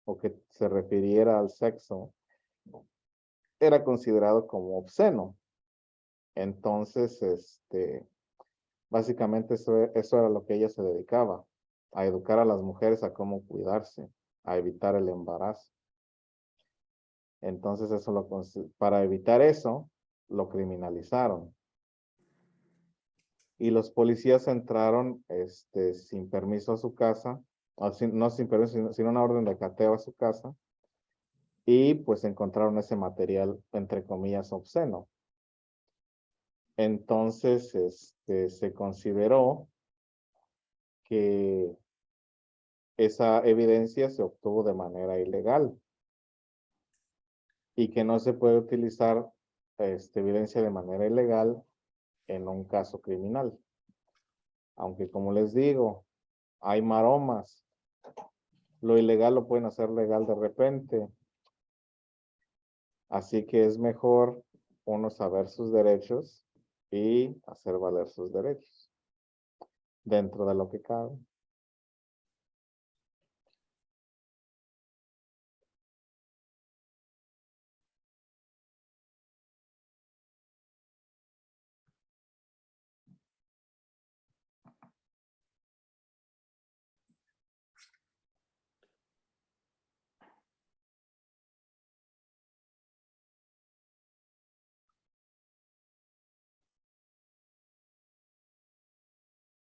o que se refiriera al sexo era considerado como obsceno. Entonces, básicamente eso era lo que ella se dedicaba, a educar a las mujeres a cómo cuidarse, a evitar el embarazo. Entonces, para evitar eso, lo criminalizaron. Y los policías entraron sin permiso a su casa, no sin permiso, sino una orden de cateo a su casa, y pues encontraron ese material, entre comillas, obsceno. Entonces, se consideró que esa evidencia se obtuvo de manera ilegal y que no se puede utilizar evidencia de manera ilegal en un caso criminal. Aunque como les digo, hay maromas. Lo ilegal lo pueden hacer legal de repente. Así que es mejor uno saber sus derechos y hacer valer sus derechos dentro de lo que cabe.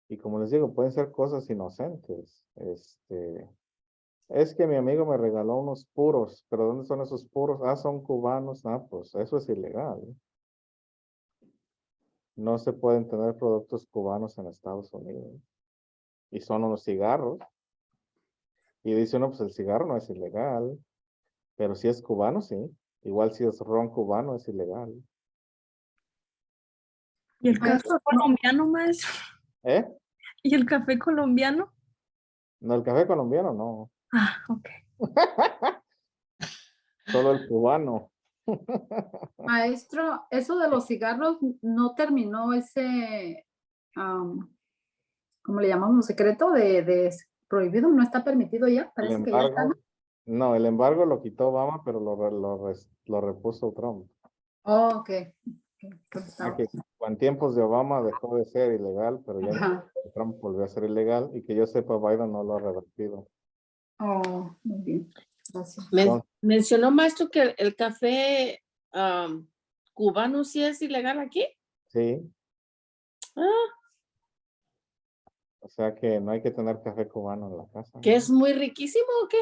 Y como les digo, pueden ser cosas inocentes. Es que mi amigo me regaló unos puros, pero ¿dónde son esos puros? Ah, son cubanos. Ah, pues eso es ilegal. No se pueden tener productos cubanos en Estados Unidos. Y son unos cigarros. Y dice uno, pues el cigarro no es ilegal. Pero si es cubano, sí. Igual si es ron cubano, es ilegal. ¿Y el café Maestro, colombiano, maestro? ¿Eh? ¿Y el café colombiano? No, el café colombiano no. Ah, ok. Solo el cubano. maestro, eso de los cigarros no terminó ese, ¿cómo le llamamos? Secreto de prohibido, no está permitido ya, El parece que ya está. embargo, no, el embargo lo quitó Obama, pero lo repuso Trump. Oh, ok. Ok, O sea que en tiempos de Obama dejó de ser ilegal, pero ya en Ajá. tiempos de Trump volvió a ser ilegal y que yo sepa Biden no lo ha revertido. Oh, muy bien. Gracias. Mencionó, maestro, que el café cubano sí es ilegal aquí. Sí, Ah, o sea que no hay que tener café cubano en la casa. que es muy riquísimo o qué.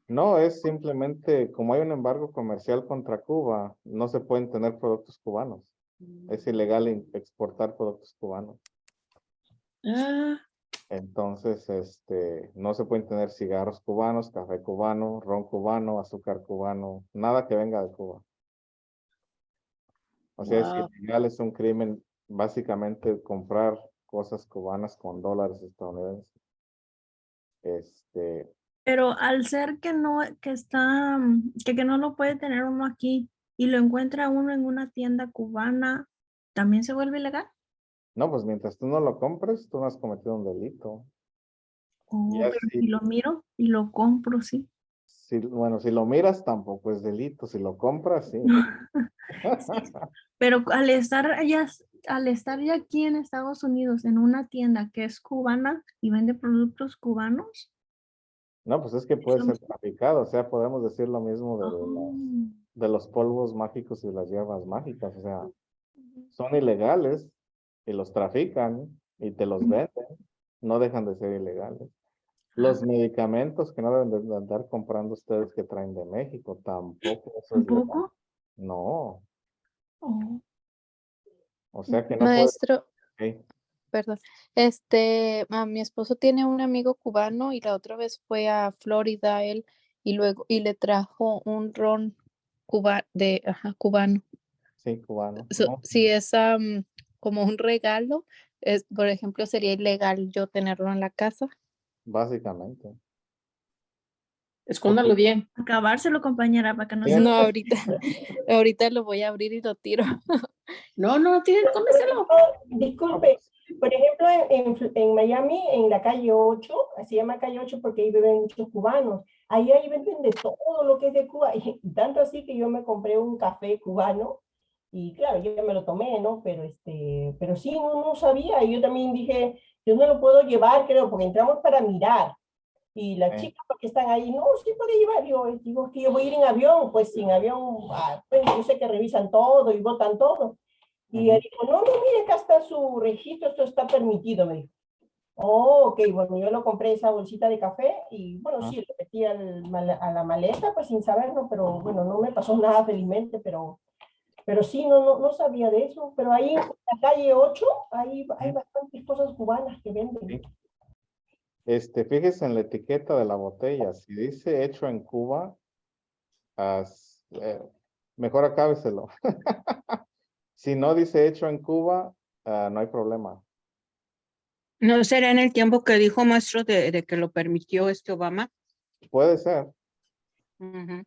No, es simplemente como hay un embargo comercial contra Cuba, no se pueden tener productos cubanos. Es ilegal exportar productos cubanos. Ah, Entonces, no se pueden tener cigarros cubanos, café cubano, ron cubano, azúcar cubano, nada que venga de Cuba. O sea, wow. es ilegal, es un crimen básicamente comprar cosas cubanas con dólares estadounidenses. Pero al ser que no, que está, que no lo puede tener uno aquí y lo encuentra uno en una tienda cubana, ¿también se vuelve ilegal? No, pues mientras tú no lo compres, tú no has cometido un delito. Oh, Ya pero si, si lo miro y lo compro, sí. bueno, si lo miras tampoco es delito, si lo compras, sí. Sí, pero al estar ya aquí en Estados Unidos en una tienda que es cubana y vende productos cubanos, No, pues es que puede eso- ser traficado, o sea, podemos decir lo mismo oh, de los polvos mágicos y las hierbas mágicas, o sea, son ilegales y los trafican y te los venden, no dejan de ser ilegales. Los medicamentos que no deben de andar comprando ustedes que traen de México, tampoco eso es legal. ¿tampoco? No, Oh, o sea que no puede. Maestro, Ok, perdón, mi esposo tiene un amigo cubano y la otra vez fue a Florida él y le trajo un ron cubano. sí, cubano. So, No, si es como un regalo, por ejemplo, sería ilegal yo tenerlo en la casa. básicamente. Escóndalo bien. acabárselo, compañera, para que no se... No, ahorita lo voy a abrir y lo tiro. No, no, tienen, cómeselo. Disculpe, por ejemplo, en Miami, en la calle 8, se llama calle 8 porque ahí viven muchos cubanos. Ahí venden de todo lo que es de Cuba. Y tanto así que yo me compré un café cubano y claro, yo me lo tomé, ¿no? Pero sí, no sabía. Y yo también dije, yo no lo puedo llevar, creo, porque entramos para mirar. Y las Sí. chicas que están ahí, no, sí puede llevar. Yo digo, es que yo voy a ir en avión, pues sin avión, pues yo sé que revisan todo y votan todo. Y él dijo, no, mire, acá está su registro, esto está permitido, me dijo. Oh, ok, bueno, yo lo compré esa bolsita de café y bueno, Ah. sí, lo metí a la maleta, pues sin saberlo, pero bueno, no me pasó nada felizmente, pero sí, no sabía de eso. Pero ahí en la calle 8 hay bastantes cosas cubanas que venden. Fíjese en la etiqueta de la botella, si dice hecho en Cuba, mejor acábeselo. Si no dice hecho en Cuba, no hay problema. ¿No será en el tiempo que dijo maestro de que lo permitió Obama? Puede ser. Ujú.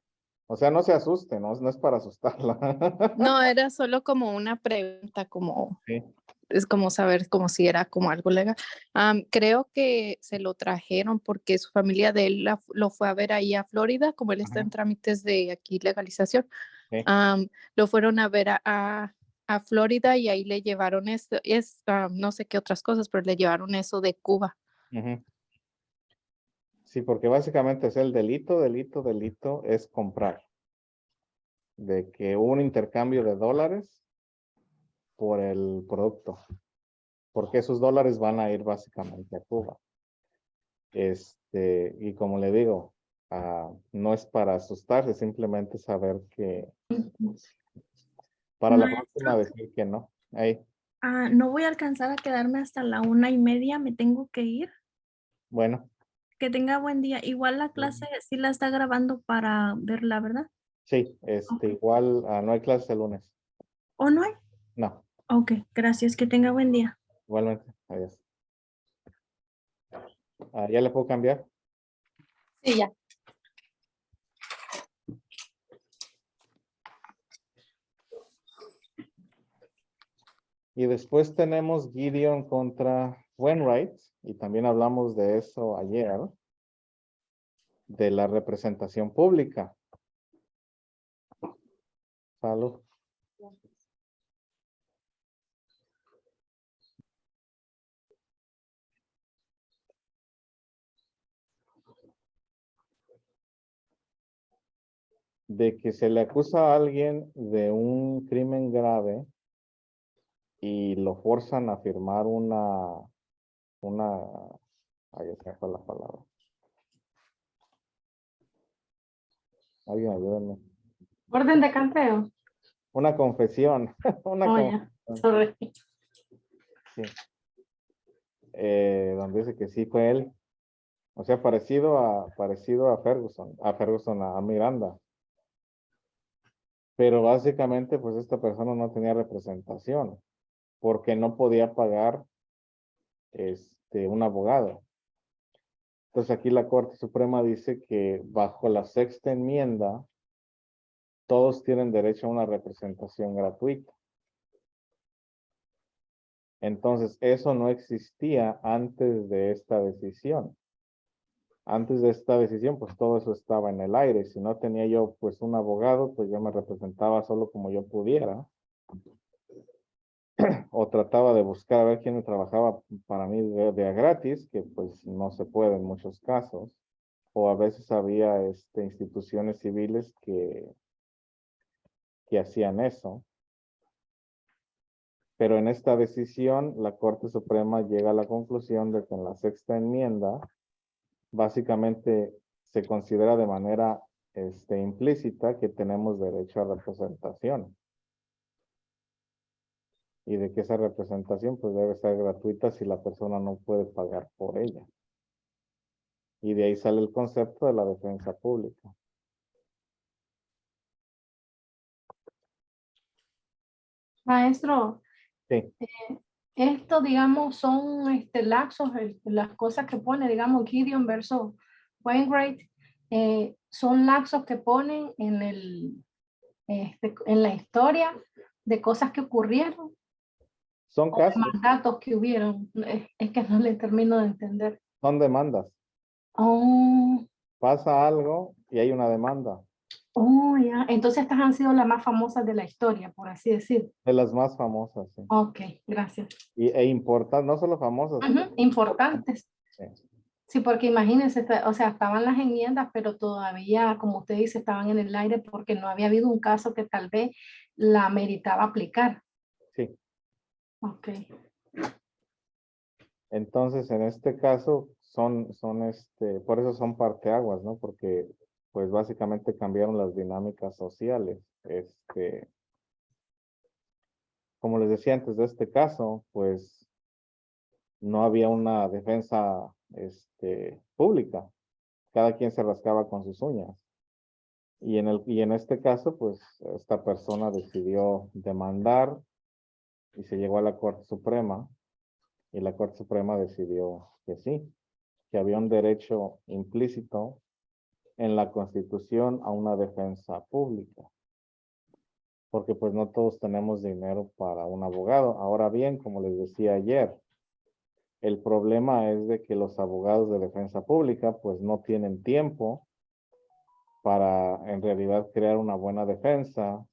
O sea, no se asuste, no es para asustarla. No, era solo como una pregunta, como Sí. es como saber como si era como algo legal. Creo que se lo trajeron porque su familia de él lo fue a ver ahí a Florida, como él está en trámites de aquí legalización. Sí. Lo fueron a ver a Florida y ahí le llevaron esto, no sé qué otras cosas, pero le llevaron eso de Cuba. Ujú. Sí, porque básicamente es el delito es comprar. De que hubo un intercambio de dólares por el producto. porque esos dólares van a ir básicamente a Cuba. Y como le digo, no es para asustarse, simplemente saber que para la próxima decir que no. Ahí, No voy a alcanzar a quedarme hasta la 1:30, me tengo que ir. bueno, Que tenga buen día. Igual la clase sí la está grabando para verla, ¿verdad? sí, Ok. igual no hay clases el lunes. ¿O no hay? No, Ok, gracias. Que tenga buen día. igualmente. Adiós. ¿Ya le puedo cambiar? Sí, ya. Y después tenemos Gideon contra Wainwright, y también hablamos de eso ayer, de la representación pública. Salud. De que se le acusa a alguien de un crimen grave y lo forzan a firmar ahí se me fue la palabra. Alguien ayúdenme. Orden de canteo. Una confesión. Una Oh, ya. confesión. Sorry. Sí. Donde dice que sí fue él. O sea, parecido a Ferguson, a Miranda. Pero básicamente, pues esta persona no tenía representación porque no podía pagar un abogado. Entonces aquí la Corte Suprema dice que bajo la sexta enmienda, todos tienen derecho a una representación gratuita. Entonces, eso no existía antes de esta decisión. Antes de esta decisión, pues todo eso estaba en el aire. Si no tenía yo, pues un abogado, pues yo me representaba solo como yo pudiera. O trataba de buscar a ver quién me trabajaba para mí de a gratis, que pues no se puede en muchos casos. O a veces había instituciones civiles que hacían eso. Pero en esta decisión, la Corte Suprema llega a la conclusión de que en la sexta enmienda, básicamente se considera de manera implícita que tenemos derecho a representación. Y de que esa representación pues debe ser gratuita si la persona no puede pagar por ella. Y de ahí sale el concepto de la defensa pública. Maestro, Sí, esto, digamos, son lapsos, las cosas que pone, digamos, Gideon versus Wainwright, son lapsos que ponen en la historia de cosas que ocurrieron, son o de casos, mandatos que hubieron. Es que no le termino de entender. son demandas. Oh, Pasa algo y hay una demanda. oh, ya. Entonces estas han sido las más famosas de la historia, por así decir. De las más famosas, sí. Ok, gracias. E importantes, no solo famosas. Ujú, importantes. Sí. Sí, porque imagínense, o sea, estaban las enmiendas, pero todavía, como usted dice, estaban en el aire porque no había habido un caso que tal vez la meritaba aplicar. Sí. Ok. Entonces, en este caso, por eso son parteaguas, ¿no? Porque, pues, básicamente cambiaron las dinámicas sociales. Como les decía antes de este caso, pues, no había una defensa, pública. Cada quien se rascaba con sus uñas. Y en este caso, pues, esta persona decidió demandar y se llegó a la Corte Suprema. Y la Corte Suprema decidió que sí, que había un derecho implícito en la Constitución a una defensa pública. Porque pues no todos tenemos dinero para un abogado. Ahora bien, como les decía ayer, el problema es de que los abogados de defensa pública pues no tienen tiempo para en realidad crear una buena defensa.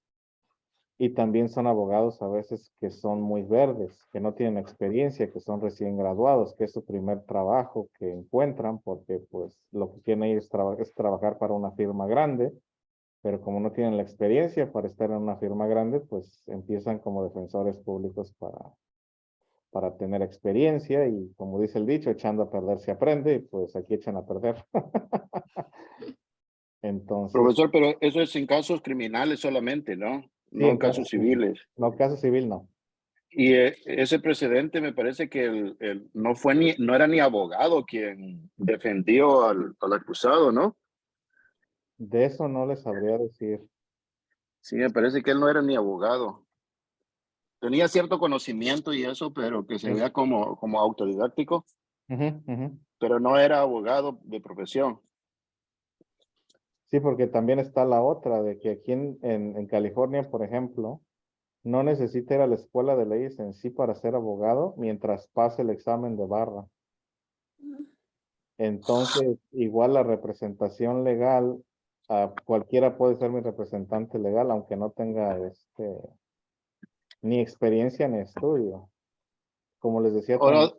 Y también son abogados a veces que son muy verdes, que no tienen experiencia, que son recién graduados, que es su primer trabajo que encuentran, porque pues lo que quieren ellos es trabajar para una firma grande, pero como no tienen la experiencia para estar en una firma grande, pues empiezan como defensores públicos para tener experiencia y como dice el dicho, echando a perder se aprende, y pues aquí echan a perder. Entonces, Profesor, pero eso es en casos criminales solamente, ¿no? sí, No en casos civiles. No, caso civil no. Y ese precedente me parece que no era ni abogado quien defendió al acusado, ¿no? De eso no les sabría decir. Sí, me parece que él no era ni abogado. Tenía cierto conocimiento y eso, pero que se Sí. vea como autodidáctico, Ujú, ujú. pero no era abogado de profesión. Sí, porque también está la otra, de que aquí en California, por ejemplo, no necesita ir a la escuela de leyes en sí para ser abogado mientras pase el examen de barra. Entonces, igual la representación legal, cualquiera puede ser mi representante legal, aunque no tenga ni experiencia ni estudio. Como les decía Ahora, también,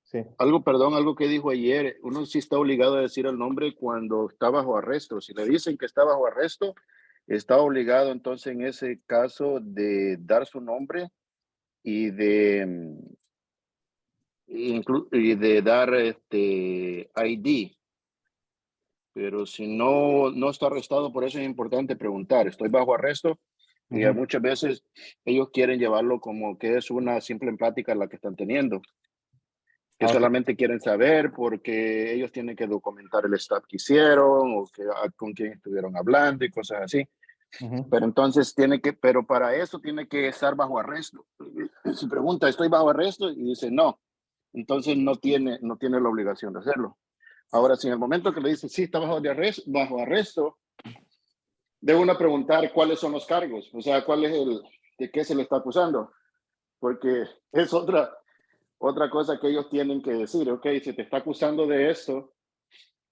sí. algo que dijo ayer, uno sí está obligado a decir el nombre cuando está bajo arresto. Si le dicen que está bajo arresto, está obligado entonces en ese caso de dar su nombre y y de dar ID. Pero si no está arrestado, por eso es importante preguntar, ¿estoy bajo arresto? Y Ujú. muchas veces ellos quieren llevarlo como que es una simple plática la que están teniendo, que Ok. solamente quieren saber porque ellos tienen que documentar el stop que hicieron o con quién estuvieron hablando y cosas así. Ujú. Pero entonces pero para eso tiene que estar bajo arresto. Si pregunta, ¿estoy bajo arresto? Y dice no, entonces no tiene la obligación de hacerlo. Ahora, si en el momento que le dice, sí, está bajo arresto, debe uno preguntar cuáles son los cargos, o sea, de qué se le está acusando, porque es otra cosa que ellos tienen que decir, ok, si te está acusando de esto,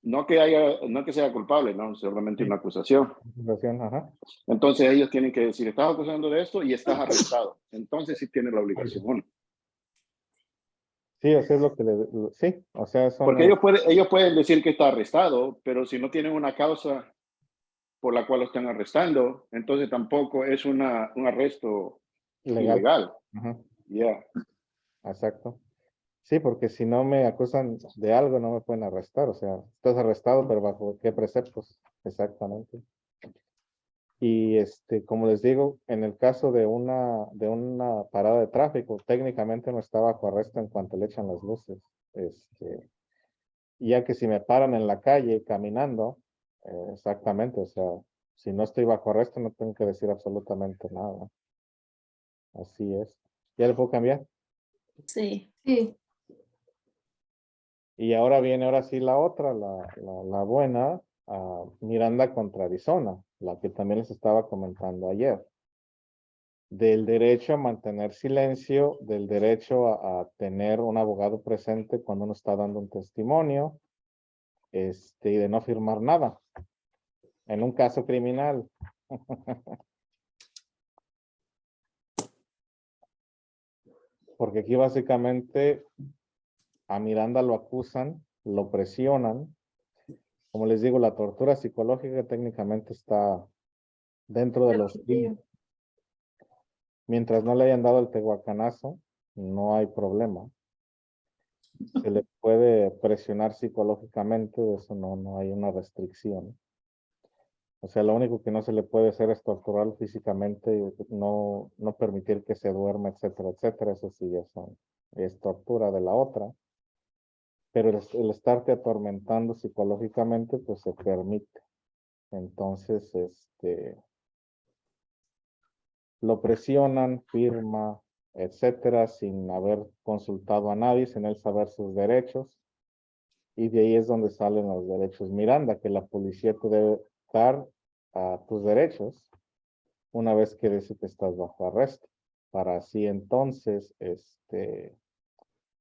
no que sea culpable, no, solamente Sí. una acusación. Acusación, ajá. Entonces ellos tienen que decir, estás acusando de esto y estás arrestado. Entonces sí tiene la obligación uno. Sí, eso es lo que sí, o sea, Porque ellos pueden decir que está arrestado, pero si no tienen una causa por la cual lo están arrestando, entonces tampoco es un arresto legal. ilegal. Ajá. Yeah. Exacto. Sí, porque si no me acusan de algo, no me pueden arrestar. O sea, estás arrestado, pero ¿bajo qué preceptos? Exactamente. Y como les digo, en el caso de una parada de tráfico, técnicamente no está bajo arresto en cuanto le echan las luces. Ya que si me paran en la calle caminando, exactamente, o sea, si no estoy bajo arresto, no tengo que decir absolutamente nada. Así es. ¿Ya le puedo cambiar? Sí. Sí, Y ahora viene, ahora sí la otra, la buena, Miranda contra Arizona, la que también les estaba comentando ayer. Del derecho a mantener silencio, del derecho a tener un abogado presente cuando uno está dando un testimonio, y de no firmar nada. En un caso criminal. Porque aquí básicamente a Miranda lo acusan, lo presionan. Como les digo, la tortura psicológica técnicamente está dentro de los límites. Mientras no le hayan dado el tehuacanazo, no hay problema. Se le puede presionar psicológicamente, de eso no hay una restricción. O sea, lo único que no se le puede hacer es torturarlo físicamente, no permitir que se duerma, etcétera, etcétera. Eso sí es tortura de la otra. Pero el estarte atormentando psicológicamente, pues se permite. Entonces, lo presionan, firma, etcétera, sin haber consultado a nadie, sin él saber sus derechos. Y de ahí es donde salen los derechos Miranda, que la policía te debe dar a tus derechos una vez que dice que estás bajo arresto, para así entonces,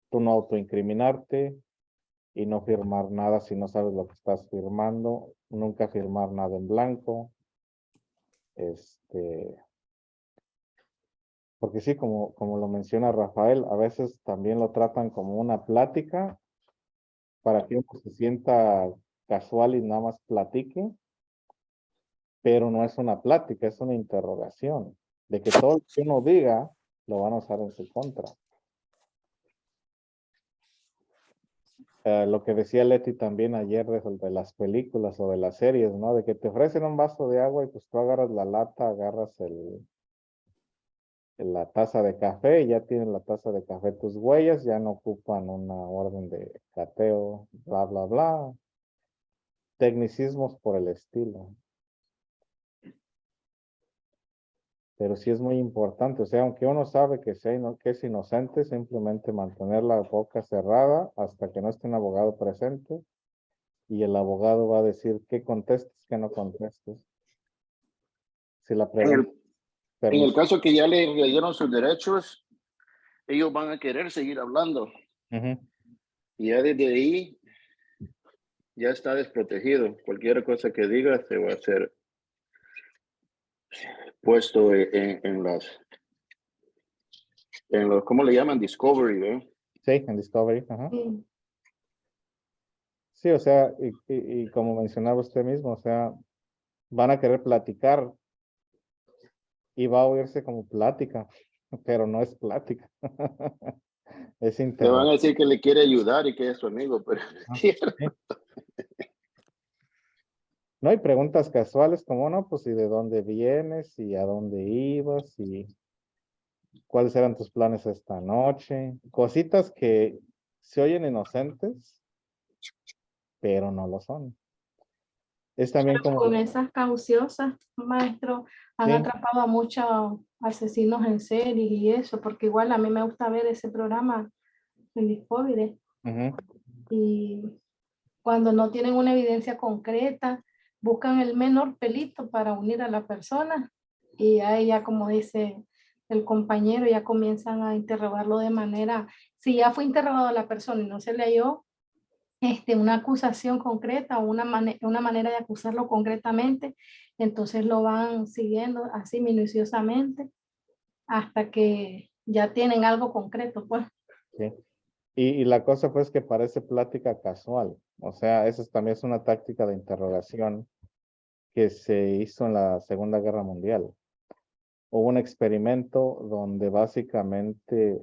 tú no autoincriminarte y no firmar nada si no sabes lo que estás firmando, nunca firmar nada en blanco, porque sí, como lo menciona Rafael, a veces también lo tratan como una plática para que uno se sienta casual y nada más platique, pero no es una plática, es una interrogación, de que todo lo que uno diga lo van a usar en su contra. lo que decía Leti también ayer de las películas o de las series, ¿no? De que te ofrecen un vaso de agua y pues tú agarras la lata, agarras la taza de café y ya tienen la taza de café tus huellas, ya no ocupan una orden de cateo, bla, bla, bla. Tecnicismos por el estilo. Pero sí es muy importante, o sea, aunque uno sabe que que es inocente, simplemente mantener la boca cerrada hasta que no esté un abogado presente y el abogado va a decir qué contestes, qué no contestes. Si la pregunta En el caso que ya le dieron sus derechos, ellos van a querer seguir hablando. Y ya desde ahí ya está desprotegido. Cualquier cosa que diga se va a ser puesto en los, ¿cómo le llaman? Discovery, ¿eh? Sí, en Discovery. Ajá. Sí. Sí, o sea, y como mencionaba usted mismo, o sea, van a querer platicar y va a oírse como plática, pero no es plática. Es Le van a interrogación. decir que le quiere ayudar y que es su amigo, pero Sí. No hay preguntas casuales como, no, pues, ¿y de dónde vienes? ¿Y a dónde ibas? ¿Y cuáles eran tus planes esta noche? Cositas que se oyen inocentes, pero no lo son. Es también Pero con como, esas cauciosas, maestro, han sí, atrapado a muchos asesinos en serie y eso, porque igual a mí me gusta ver ese programa en Discovery ujú, y cuando no tienen una evidencia concreta, buscan el menor pelito para unir a la persona y ahí ya, como dice el compañero, ya comienzan a interrogarlo de manera, si ya fue interrogado a la persona y no se le halló una acusación concreta o una manera de acusarlo concretamente, entonces lo van siguiendo así minuciosamente hasta que ya tienen algo concreto, pues. sí. Y la cosa pues que parece plática casual. O sea, eso también es una táctica de interrogación que se hizo en la Segunda Guerra Mundial. Hubo un experimento donde básicamente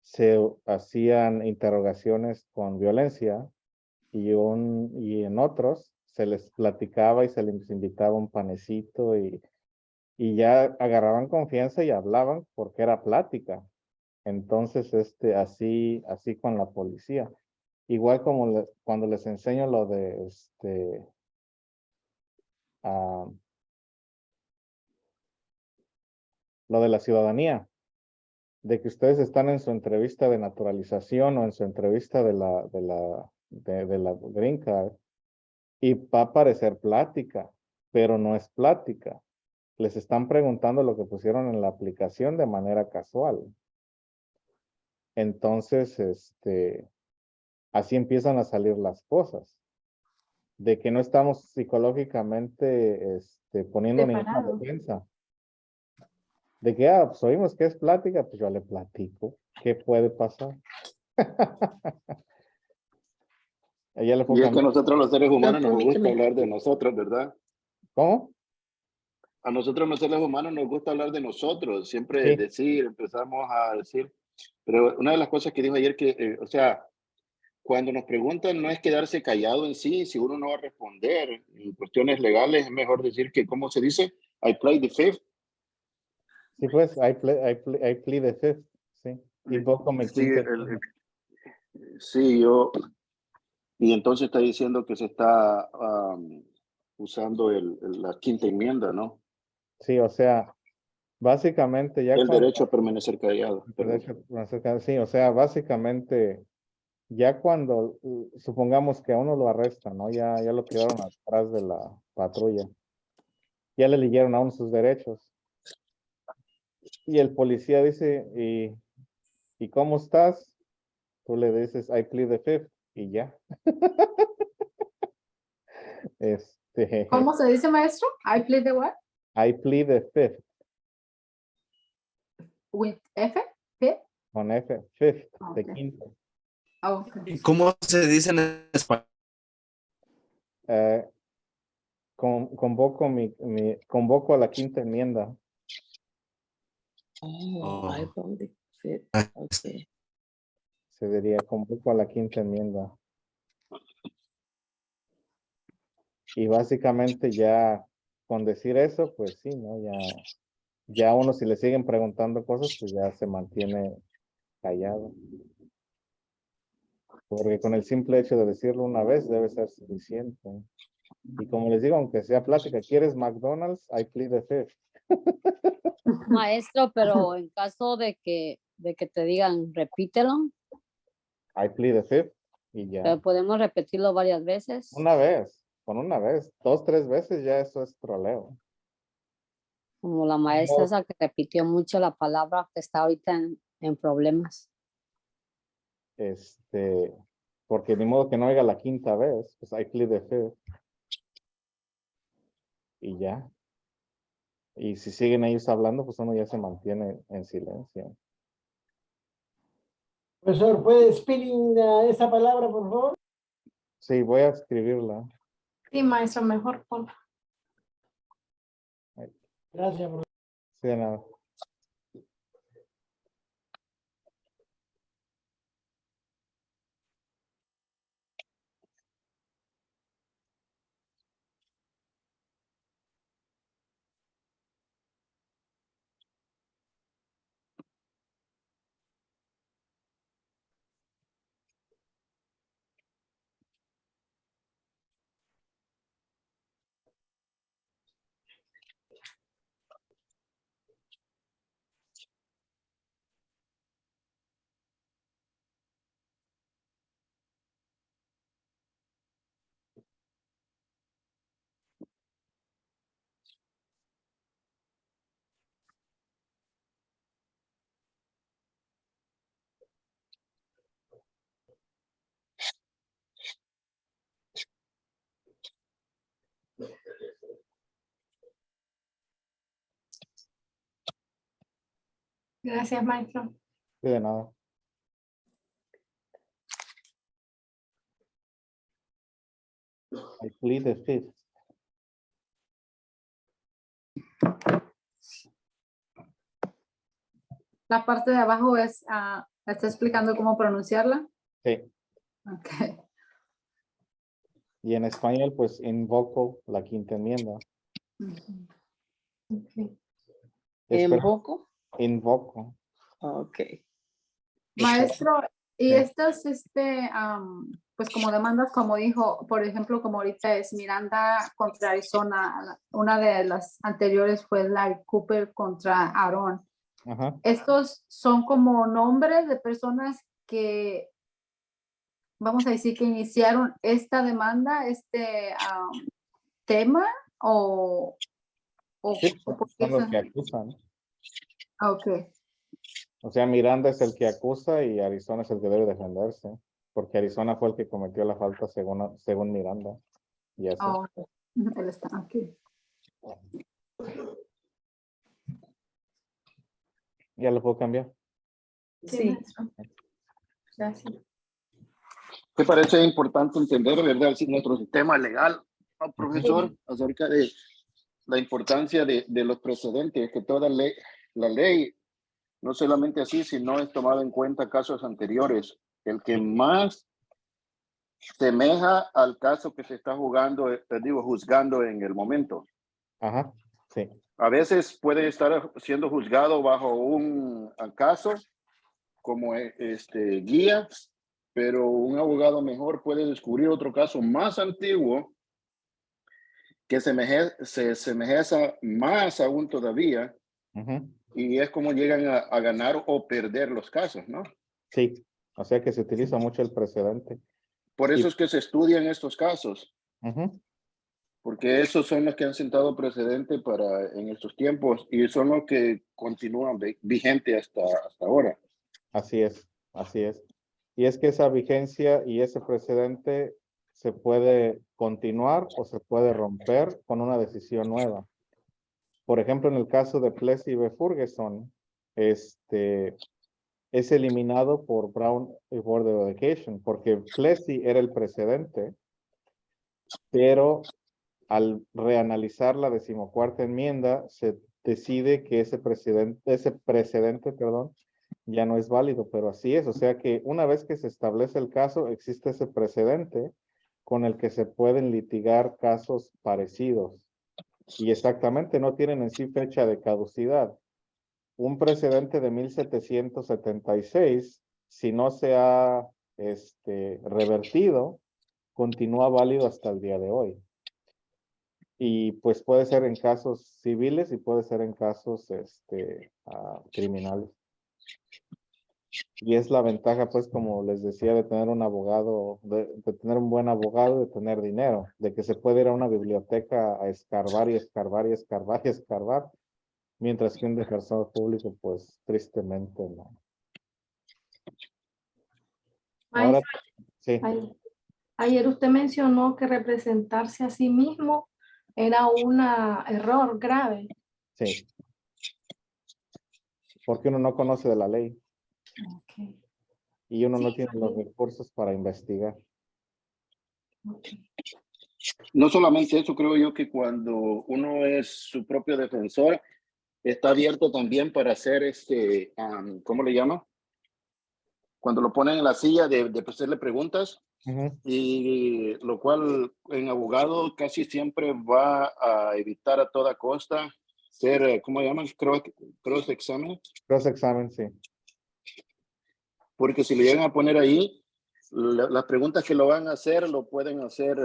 se hacían interrogaciones con violencia y en otros se les platicaba y se les invitaba un panecito y ya agarraban confianza y hablaban porque era plática. Entonces, así con la policía. Igual como cuando les enseño lo de ah, lo de la ciudadanía, de que ustedes están en su entrevista de naturalización o en su entrevista de la Green Card y va a parecer plática, pero no es plática. Les están preguntando lo que pusieron en la aplicación de manera casual. Entonces, así empiezan a salir las cosas, de que no estamos psicológicamente poniendo ninguna Preparado. defensa. De que, pues oímos que es plática, pues yo le platico. ¿Qué puede pasar? Ella le y es que a cambiar. nosotros los seres humanos nos gusta Permíteme. hablar de nosotros, ¿verdad? ¿Cómo? A nosotros los seres humanos nos gusta hablar de nosotros, siempre Sí, decir, empezamos a decir, pero una de las cosas que dijo ayer que, o sea, cuando nos preguntan no es quedarse callado en sí, si uno no va a responder en cuestiones legales, es mejor decir que, ¿cómo se dice? I play the fifth. sí, pues, I plead the fifth, sí. Invoco mi Sí, quinta. sí, y entonces está diciendo que se está usando la quinta enmienda, ¿no? Sí, o sea, básicamente ya El cuando, derecho a permanecer callado. Perdón. sí, o sea, básicamente ya cuando, supongamos que a uno lo arrestan, ¿no? Ya lo tiraron atrás de la patrulla. Ya le leyeron a uno sus derechos. Y el policía dice, ¿y cómo estás? Tú le dices, I plead the fifth, y ya. ¿Cómo se dice, maestro? I plead the what? I plead the fifth, With F? P? con F, fifth, de Okay. quinto. Okay. ¿Y cómo se dice en español? Convoco a la quinta enmienda. Oh, I Oh. found it. Okay. Sí. Se diría convoco a la quinta enmienda. Y básicamente ya con decir eso, pues sí, ¿no? Ya uno si le siguen preguntando cosas, pues ya se mantiene callado. Porque con el simple hecho de decirlo una vez debe ser suficiente. Y como les digo, aunque sea plática, ¿quieres McDonald's? I plead the fifth. Maestro, pero en caso de que te digan repítelo, I plead the fifth. Y ya. pero podemos repetirlo varias veces. Una vez, con una vez. 2, 3 veces ya eso es troleo. Como la maestra No. esa que repitió mucho la palabra que está ahorita en problemas. Porque ni modo que no oiga la quinta vez, pues I plead the fifth. Y ya. Y si siguen ellos hablando, pues uno ya se mantiene en silencio. Profesor, ¿puede spelling esa palabra, por favor? Sí, voy a escribirla. Sí, maestro, mejor por Gracias, profesor. Sí, de nada. Gracias, maestro. Sí, de nada. I plead the fifth. La parte de abajo es, está explicando cómo pronunciarla. Sí. Okay. Y en español, pues invoco la quinta enmienda. Okay. ¿Invoco? Invoco. Ok. Maestro, y Sí. estas, pues como demandas, como dijo, por ejemplo, como ahorita es Miranda contra Arizona, una de las anteriores fue la Cooper contra Aaron. Ajá. Estos son como nombres de personas que, vamos a decir, que iniciaron esta demanda, tema, o Sí, por qué son los son? que acusan. Ok. O sea, Miranda es el que acusa y Arizona es el que debe defenderse. Porque Arizona fue el que cometió la falta según Miranda. Y así. Oh, él está aquí. Ya lo puedo cambiar. Sí. Gracias. Me parece importante entender, ¿verdad? Si nuestro sistema legal, profesor, acerca de la importancia de los precedentes, que toda la ley, no solamente así, sino es tomado en cuenta casos anteriores. El que más semeja al caso que se está juzgando en el momento. Ajá, sí. A veces puede estar siendo juzgado bajo un caso como guía, pero un abogado mejor puede descubrir otro caso más antiguo que se semeja más aún todavía. Ujú. Y es como llegan a ganar o perder los casos, ¿no? Sí, o sea que se utiliza mucho el precedente. Por eso es que se estudian estos casos, Ujú. porque esos son los que han sentado precedente en estos tiempos y son los que continúan vigentes hasta ahora. Así es, así es. Y es que esa vigencia y ese precedente se puede continuar o se puede romper con una decisión nueva. Por ejemplo, en el caso de Plessy v. Ferguson, es eliminado por Brown Board of Education, porque Plessy era el precedente, pero al reanalizar la 14ª enmienda, se decide que ese precedente, ya no es válido, pero así es. O sea que una vez que se establece el caso, existe ese precedente con el que se pueden litigar casos parecidos. Y exactamente no tienen en sí fecha de caducidad. Un precedente de 1776, si no se ha revertido, continúa válido hasta el día de hoy. Y pues puede ser en casos civiles y puede ser en casos criminales. Y es la ventaja, pues, como les decía, de tener un abogado, de tener un buen abogado, de tener dinero, de que se puede ir a una biblioteca a escarbar y escarbar y escarbar y escarbar, mientras que un defensor público, pues, tristemente no. Ahora, Maestro, sí, ayer usted mencionó que representarse a sí mismo era un error grave. sí. Porque uno no conoce de la ley Okay. y uno no Sí, tiene los recursos para investigar. No solamente eso, creo yo que cuando uno es su propio defensor, está abierto también para hacer ¿cómo le llama? Cuando lo ponen en la silla de hacerle preguntas, y lo cual en abogado casi siempre va a evitar a toda costa ser, ¿cómo llaman? Cross examen. Cross examen, sí. Porque si lo llegan a poner ahí, las preguntas que lo van a hacer, lo pueden hacer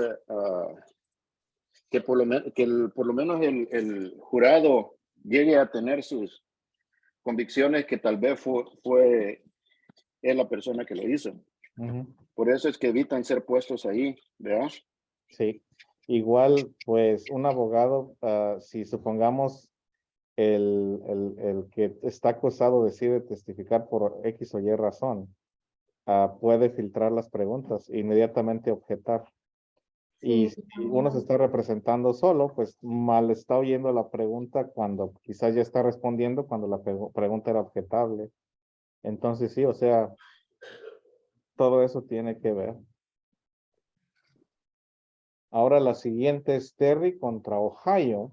que por lo menos el jurado llegue a tener sus convicciones que tal vez es la persona que lo hizo. Por eso es que evitan ser puestos ahí, ¿verdad? Sí. Igual, pues, un abogado, si supongamos el que está acusado decide testificar por X o Y razón, puede filtrar las preguntas, inmediatamente objetar. Y si uno se está representando solo, pues mal está oyendo la pregunta cuando quizás ya está respondiendo cuando la pregunta era objetable. Entonces sí, o sea, todo eso tiene que ver. Ahora la siguiente es Terry contra Ohio.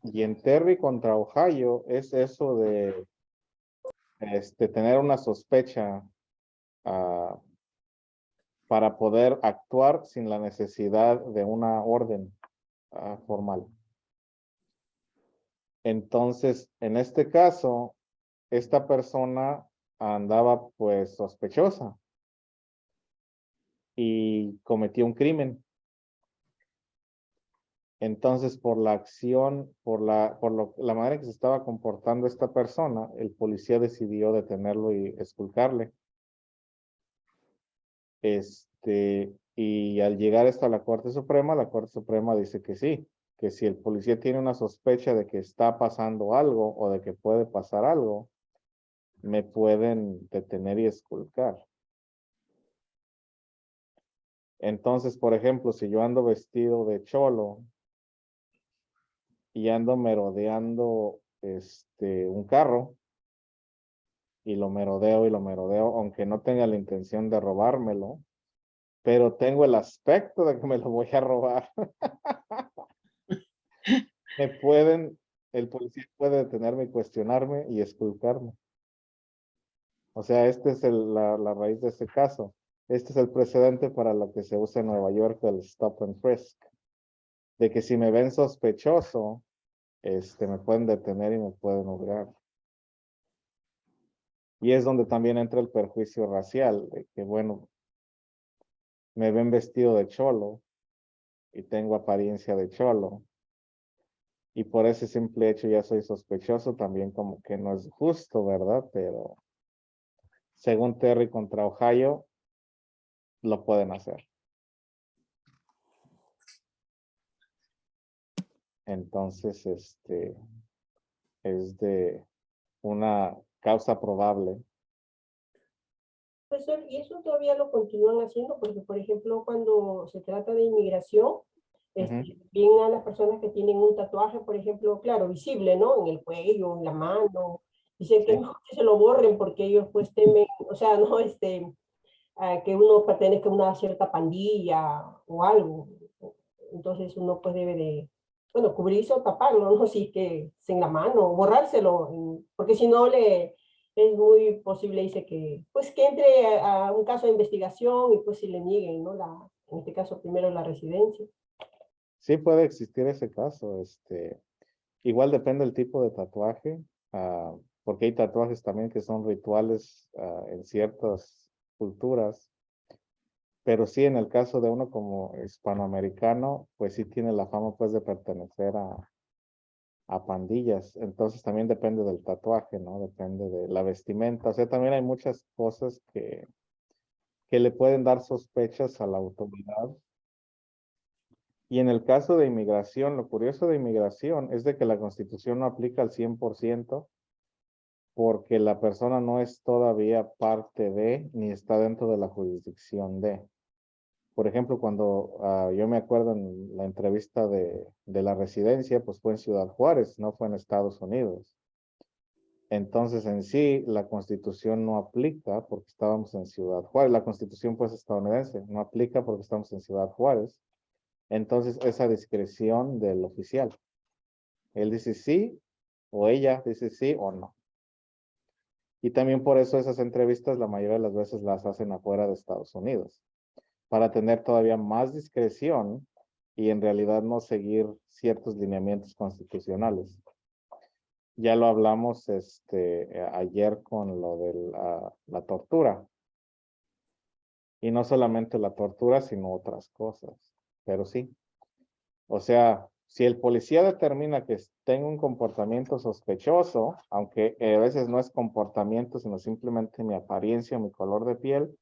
Y en Terry contra Ohio es eso de tener una sospecha para poder actuar sin la necesidad de una orden formal. Entonces, en este caso, esta persona andaba pues sospechosa y cometió un crimen. Entonces, por la acción, la manera en que se estaba comportando esta persona, el policía decidió detenerlo y expulcarle. Y al llegar esto a la Corte Suprema dice que sí, que si el policía tiene una sospecha de que está pasando algo o de que puede pasar algo, me pueden detener y expulcar. Entonces, por ejemplo, si yo ando vestido de cholo y ando merodeando un carro y lo merodeo, aunque no tenga la intención de robármelo, pero tengo el aspecto de que me lo voy a robar. El policía puede detenerme y cuestionarme y expulcarme. O sea, esta es la raíz de este caso. Este es el precedente para lo que se usa en Nueva York del stop and frisk. De que si me ven sospechoso, me pueden detener y me pueden juzgar. Y es donde también entra el perjuicio racial, de que bueno, me ven vestido de cholo y tengo apariencia de cholo. Y por ese simple hecho ya soy sospechoso, también como que no es justo, ¿verdad? Pero según Terry contra Ohio, lo pueden hacer. Entonces, es de una causa probable. Profesor, y eso todavía lo continúan haciendo, porque por ejemplo, cuando se trata de inmigración, bien a las personas que tienen un tatuaje, por ejemplo, claro, visible, ¿no? En el cuello, en la mano, dicen que no, que se lo borren porque ellos pues temen, o sea, no, que uno pertenezca a una cierta pandilla o algo. Entonces uno pues debe de, bueno, cubrirse o taparlo, ¿no? Si es que es en la mano, borrárselo, porque si no es muy posible, dice que, pues que entre a un caso de investigación y pues si le nieguen, ¿no? En este caso primero la residencia. Sí puede existir ese caso. Igual depende del tipo de tatuaje, porque hay tatuajes también que son rituales en ciertas culturas. Pero sí, en el caso de uno como hispanoamericano, pues sí tiene la fama pues de pertenecer a pandillas. Entonces también depende del tatuaje, ¿no? Depende de la vestimenta. O sea, también hay muchas cosas que le pueden dar sospechas a la autoridad. Y en el caso de inmigración, lo curioso de inmigración es de que la Constitución no aplica al 100% porque la persona no es todavía parte de ni está dentro de la jurisdicción de. Por ejemplo, cuando yo me acuerdo en la entrevista de la residencia, pues fue en Ciudad Juárez, no fue en Estados Unidos. Entonces, en sí, la Constitución no aplica porque estábamos en Ciudad Juárez. La Constitución, pues, estadounidense no aplica porque estamos en Ciudad Juárez. Entonces, esa discreción del oficial. Él dice sí, o ella dice sí o no. Y también por eso esas entrevistas la mayoría de las veces las hacen afuera de Estados Unidos, para tener todavía más discreción y en realidad no seguir ciertos lineamientos constitucionales. Ya lo hablamos ayer con lo de la tortura. Y no solamente la tortura, sino otras cosas. Pero sí. O sea, si el policía determina que tengo un comportamiento sospechoso, aunque a veces no es comportamiento, sino simplemente mi apariencia, mi color de piel,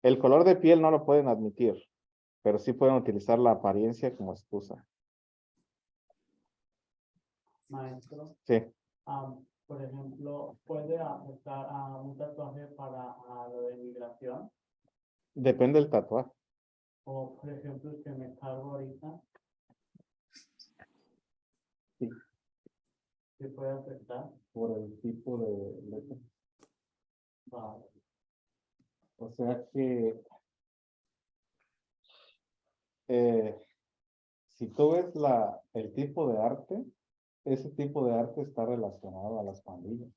el color de piel no lo pueden admitir, pero sí pueden utilizar la apariencia como excusa. Maestro, Sí. por ejemplo, ¿puede afectar a un tatuaje para lo de inmigración? Depende del tatuaje. O, por ejemplo, el que me cargo ahorita. Sí. ¿Qué puede afectar? Por el tipo de letra. O sea que si tú ves el tipo de arte, ese tipo de arte está relacionado a las pandillas,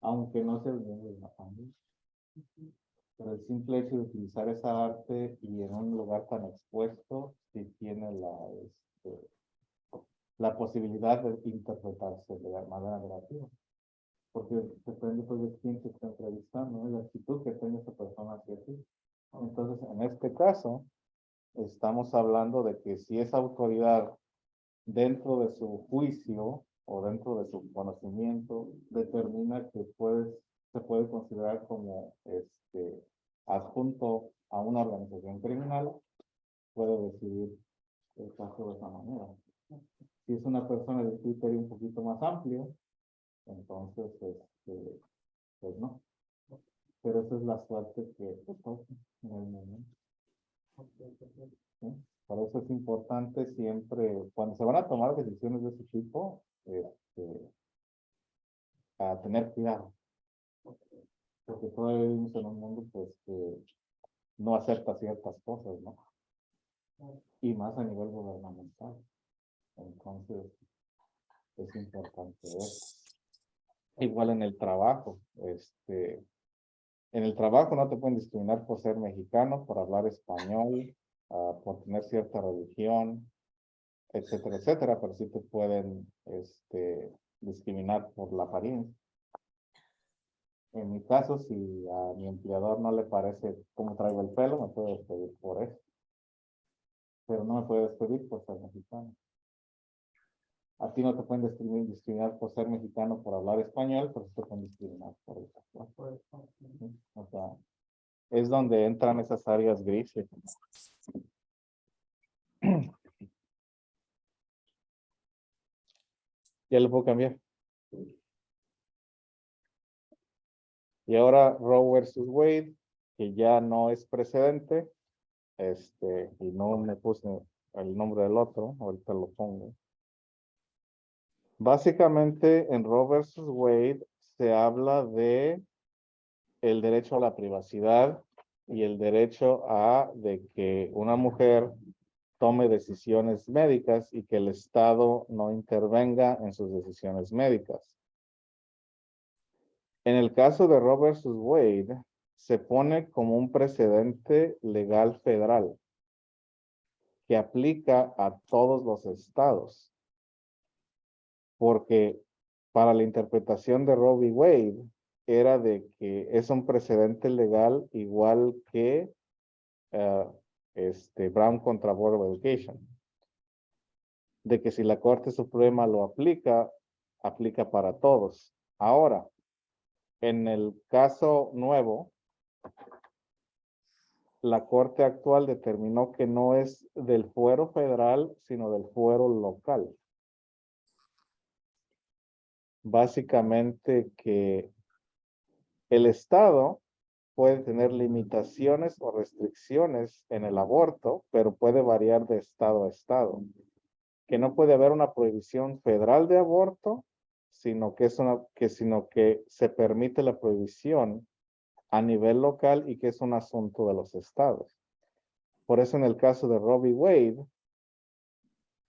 aunque no sea el miembro de la pandilla. Pero el simple hecho de utilizar esa arte y en un lugar tan expuesto, sí tiene la posibilidad de interpretarse de manera negativa. Porque depende pues, de quién se está entrevistando, ¿no? La actitud que tenga esa persona hacia ti. Entonces, en este caso, estamos hablando de que si esa autoridad, dentro de su juicio o dentro de su conocimiento, determina que se puede considerar como adjunto a una organización criminal, puede decidir el caso de esa manera. Si es una persona de criterio un poquito más amplio, entonces, pues no. Pero esa es la suerte que toca en el momento. ¿Sí? Por eso es importante siempre, cuando se van a tomar decisiones de ese tipo, a tener cuidado. Porque todavía vivimos en un mundo pues que no acepta ciertas cosas, ¿no? Y más a nivel gubernamental. Entonces, es importante eso. Igual en el trabajo, en el trabajo no te pueden discriminar por ser mexicano, por hablar español, por tener cierta religión, etcétera, etcétera, pero sí te pueden discriminar por la apariencia. En mi caso, si a mi empleador no le parece cómo traigo el pelo, me puede despedir por eso. Pero no me puede despedir por ser mexicano. A ti no te pueden discriminar por ser mexicano, por hablar español, pero sí te pueden discriminar por eso. ¿Sí? O sea, es donde entran esas áreas grises. Ya lo puedo cambiar. Y ahora Roe versus Wade, que ya no es precedente, y no me puse el nombre del otro, ahorita lo pongo. Básicamente en Roe versus Wade se habla de el derecho a la privacidad y el derecho de que una mujer tome decisiones médicas y que el Estado no intervenga en sus decisiones médicas. En el caso de Roe versus Wade, se pone como un precedente legal federal que aplica a todos los estados. Porque para la interpretación de Roe v. Wade era de que es un precedente legal igual que Brown contra Board of Education. De que si la Corte Suprema lo aplica, aplica para todos. Ahora, en el caso nuevo, la Corte actual determinó que no es del fuero federal, sino del fuero local. Básicamente que el Estado puede tener limitaciones o restricciones en el aborto, pero puede variar de estado a estado. Que no puede haber una prohibición federal de aborto, sino que se permite la prohibición a nivel local y que es un asunto de los estados. Por eso en el caso de Roe v. Wade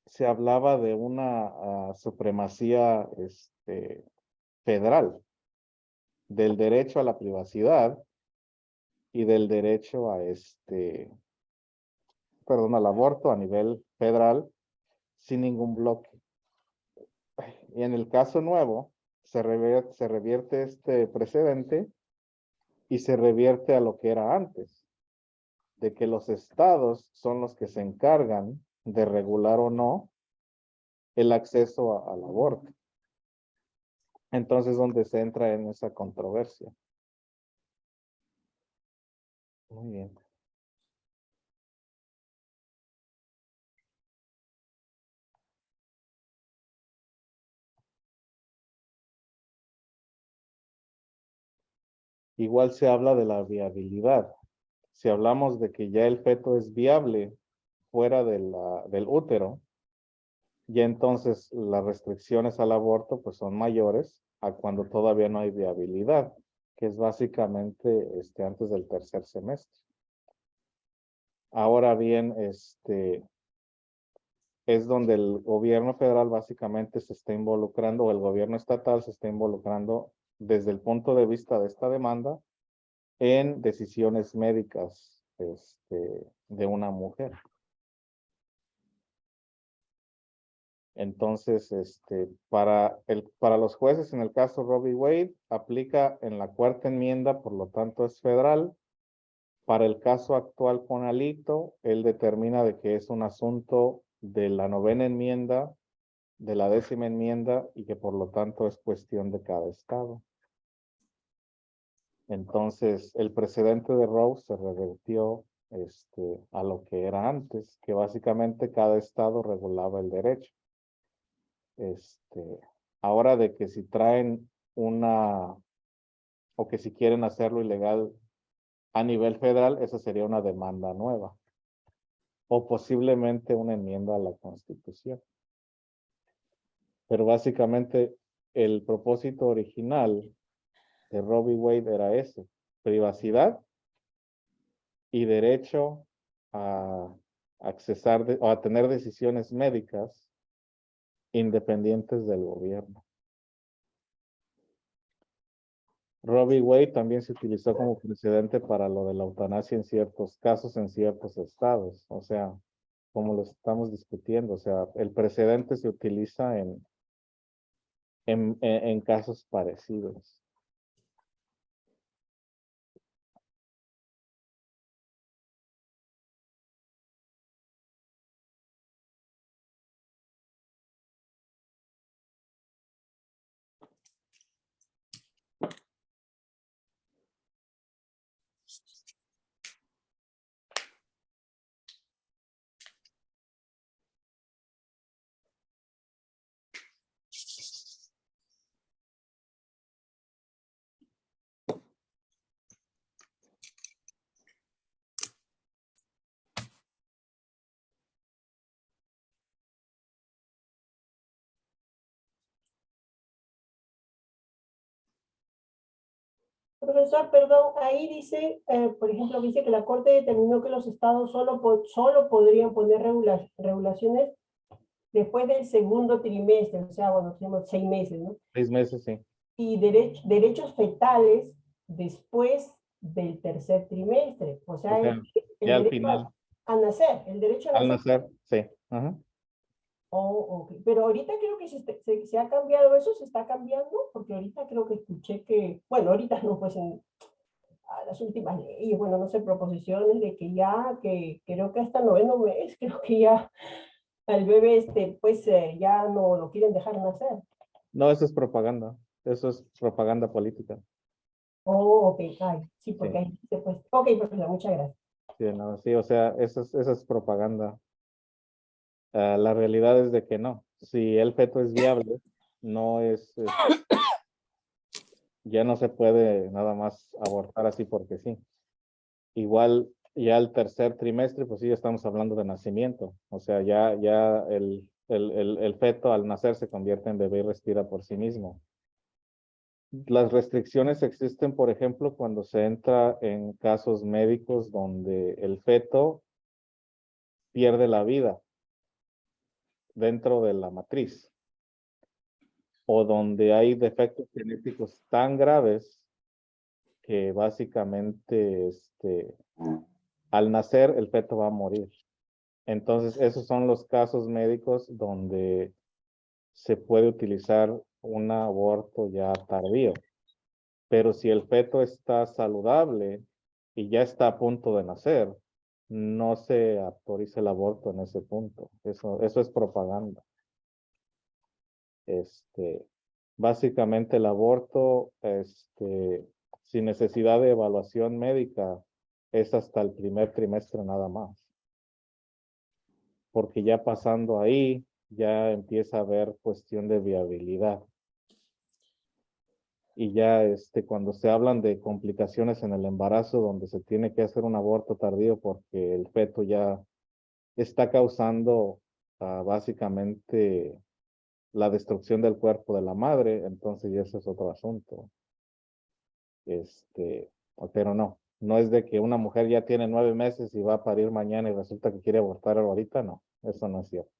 se hablaba de una supremacía federal del derecho a la privacidad y del derecho a al aborto a nivel federal sin ningún bloque. Y en el caso nuevo se revierte este precedente y se revierte a lo que era antes, de que los estados son los que se encargan de regular o no el acceso al aborto. Entonces, donde se entra en esa controversia. Muy bien. Igual se habla de la viabilidad. Si hablamos de que ya el feto es viable fuera del útero, ya entonces las restricciones al aborto pues son mayores a cuando todavía no hay viabilidad, que es básicamente antes del tercer semestre. Ahora bien, es donde el gobierno federal básicamente se está involucrando, o el gobierno estatal se está involucrando desde el punto de vista de esta demanda en decisiones médicas de una mujer. Entonces, para los jueces, en el caso Roe v. Wade, aplica en la cuarta enmienda, por lo tanto es federal. Para el caso actual con Alito, él determina de que es un asunto de la novena enmienda, de la 10ª enmienda, y que por lo tanto es cuestión de cada estado. Entonces, el precedente de Roe se revertió a lo que era antes, que básicamente cada estado regulaba el derecho. Ahora de que si traen o que si quieren hacerlo ilegal a nivel federal, esa sería una demanda nueva. O posiblemente una enmienda a la Constitución. Pero básicamente el propósito original de Roe v. Wade era ese: privacidad y derecho a accesar o a tener decisiones médicas independientes del gobierno. Roe v. Wade también se utilizó como precedente para lo de la eutanasia en ciertos casos, en ciertos estados. O sea, como lo estamos discutiendo, o sea, el precedente se utiliza en casos parecidos. Profesor, perdón, ahí dice, por ejemplo, dice que la Corte determinó que los estados solo podrían poner regulaciones después del segundo trimestre, o sea, bueno, tenemos 6 meses, ¿no? 6 meses, sí. y derechos fetales después del tercer trimestre. O sea, O sea, el ya al derecho final, a nacer, el derecho a al nacer. nacer, sí. Ajá. Oh, ok. Pero ahorita creo que se ha cambiado eso, se está cambiando, porque ahorita creo que escuché que, bueno, ahorita no, pues a las últimas leyes, bueno, no sé, proposiciones de que ya, que creo que hasta noveno mes, creo que ya al bebé, pues ya no lo quieren dejar nacer. No, eso es propaganda. Eso es propaganda política. Oh, ok, ay, sí, Sí, porque ahí pues, ok, profesor, muchas gracias. sí, no, sí, o sea, eso es propaganda. La realidad es de que no. Si el feto es viable, no ya no se puede nada más abortar así porque sí. Igual ya el tercer trimestre, pues sí, ya estamos hablando de nacimiento. O sea, ya el feto al nacer se convierte en bebé y respira por sí mismo. Las restricciones existen, por ejemplo, cuando se entra en casos médicos donde el feto pierde la vida dentro de la matriz o donde hay defectos genéticos tan graves que básicamente al nacer el feto va a morir. Entonces, esos son los casos médicos donde se puede utilizar un aborto ya tardío. Pero si el feto está saludable y ya está a punto de nacer, no se autoriza el aborto en ese punto. Eso es propaganda. Básicamente el aborto, sin necesidad de evaluación médica, es hasta el primer trimestre nada más. Porque ya pasando ahí, ya empieza a haber cuestión de viabilidad. Y ya cuando se hablan de complicaciones en el embarazo, donde se tiene que hacer un aborto tardío porque el feto ya está causando básicamente la destrucción del cuerpo de la madre, entonces ya eso es otro asunto. Pero no es de que una mujer ya tiene 9 meses y va a parir mañana y resulta que quiere abortar ahorita, no, eso no es cierto.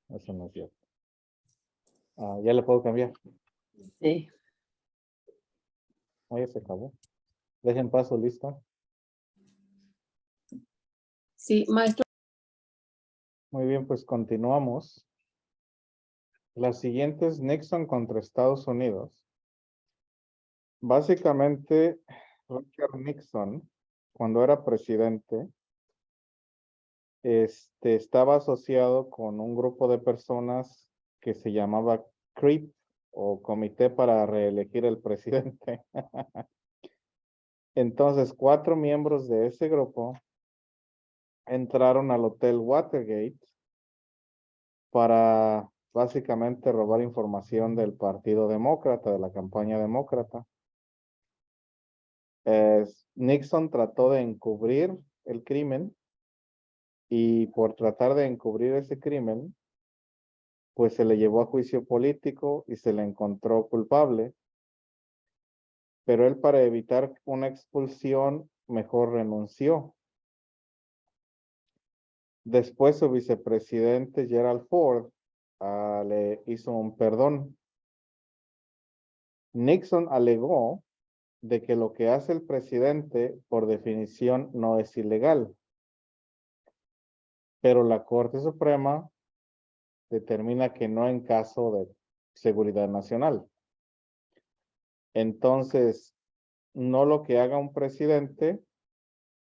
Eso no es cierto. ¿Ya le puedo cambiar? Sí. Ya se acabó. Dejen paso, lista. Sí, maestro. Muy bien, pues continuamos. La siguiente es Nixon contra Estados Unidos. Básicamente, Richard Nixon, cuando era presidente, estaba asociado con un grupo de personas que se llamaba CREEP o Comité para Reelegir el Presidente. Entonces, 4 miembros de ese grupo entraron al Hotel Watergate para básicamente robar información del Partido Demócrata, de la campaña demócrata. Nixon trató de encubrir el crimen y por tratar de encubrir ese crimen, pues se le llevó a juicio político y se le encontró culpable. Pero él, para evitar una expulsión, mejor renunció. Después su vicepresidente Gerald Ford le hizo un perdón. Nixon alegó de que lo que hace el presidente por definición no es ilegal. Pero la Corte Suprema determina que no en caso de seguridad nacional. Entonces, no lo que haga un presidente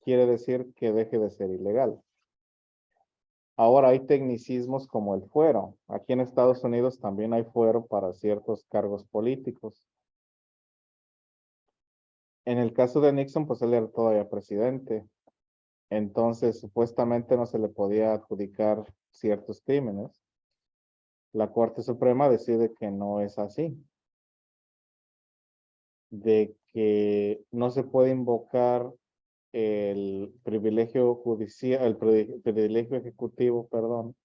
quiere decir que deje de ser ilegal. Ahora hay tecnicismos como el fuero. Aquí en Estados Unidos también hay fuero para ciertos cargos políticos. En el caso de Nixon, pues él era todavía presidente. Entonces, supuestamente no se le podía adjudicar ciertos crímenes. La Corte Suprema decide que no es así. De que no se puede invocar el privilegio judicial, el privilegio ejecutivo, perdón,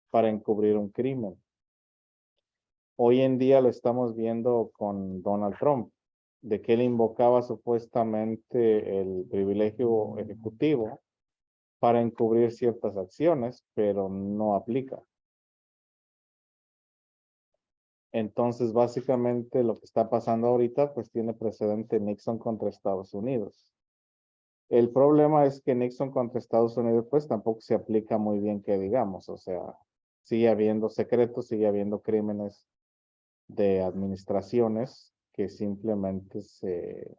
para encubrir un crimen. Hoy en día lo estamos viendo con Donald Trump, de que él invocaba supuestamente el privilegio ejecutivo para encubrir ciertas acciones, pero no aplica. Entonces, básicamente lo que está pasando ahorita, pues tiene precedente Nixon contra Estados Unidos. El problema es que Nixon contra Estados Unidos, pues tampoco se aplica muy bien que digamos, o sea, sigue habiendo secretos, sigue habiendo crímenes de administraciones que simplemente se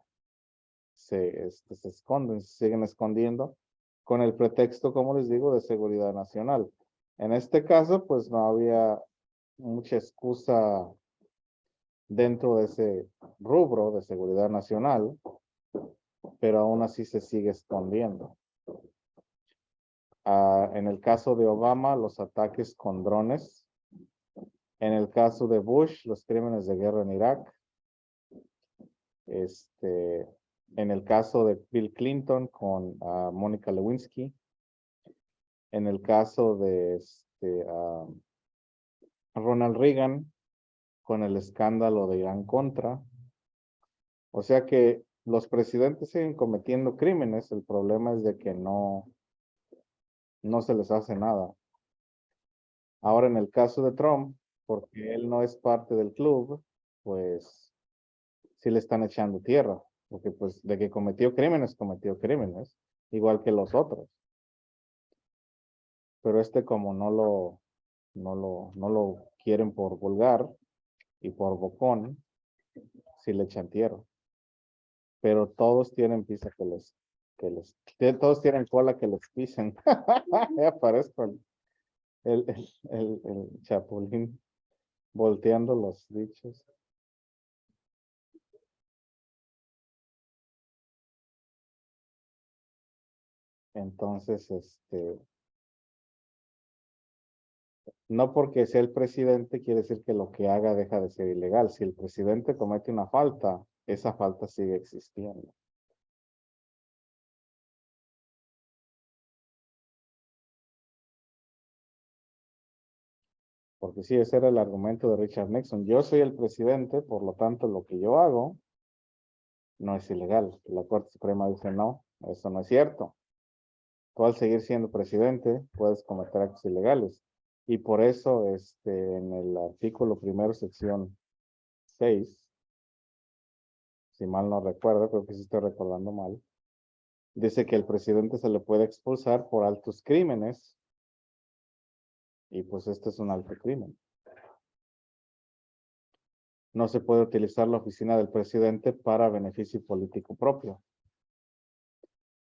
esconden, se siguen escondiendo con el pretexto, como les digo, de seguridad nacional. En este caso, pues no había mucha excusa dentro de ese rubro de seguridad nacional, pero aún así se sigue escondiendo. En el caso de Obama, los ataques con drones. En el caso de Bush, los crímenes de guerra en Irak. En el caso de Bill Clinton con Mónica Lewinsky. En el caso de Ronald Reagan con el escándalo de Irán Contra. O sea que los presidentes siguen cometiendo crímenes. El problema es de que no se les hace nada. Ahora en el caso de Trump, porque él no es parte del club, pues sí le están echando tierra, porque pues de que cometió crímenes, igual que los otros. Pero como no lo quieren por vulgar y por bocón, sí le echan tierra. Pero todos tienen todos tienen cola que les pisen. Ya aparezco el chapulín volteando los dichos. Entonces, no porque sea el presidente quiere decir que lo que haga deja de ser ilegal. Si el presidente comete una falta, esa falta sigue existiendo. Porque sí, ese era el argumento de Richard Nixon. Yo soy el presidente, por lo tanto, lo que yo hago no es ilegal. La Corte Suprema dice, no, eso no es cierto. Tú al seguir siendo presidente, puedes cometer actos ilegales. Y por eso, en el artículo primero, sección 6, si mal no recuerdo, creo que sí estoy recordando mal, dice que el presidente se le puede expulsar por altos crímenes. Y pues este es un alto crimen. No se puede utilizar la oficina del presidente para beneficio político propio.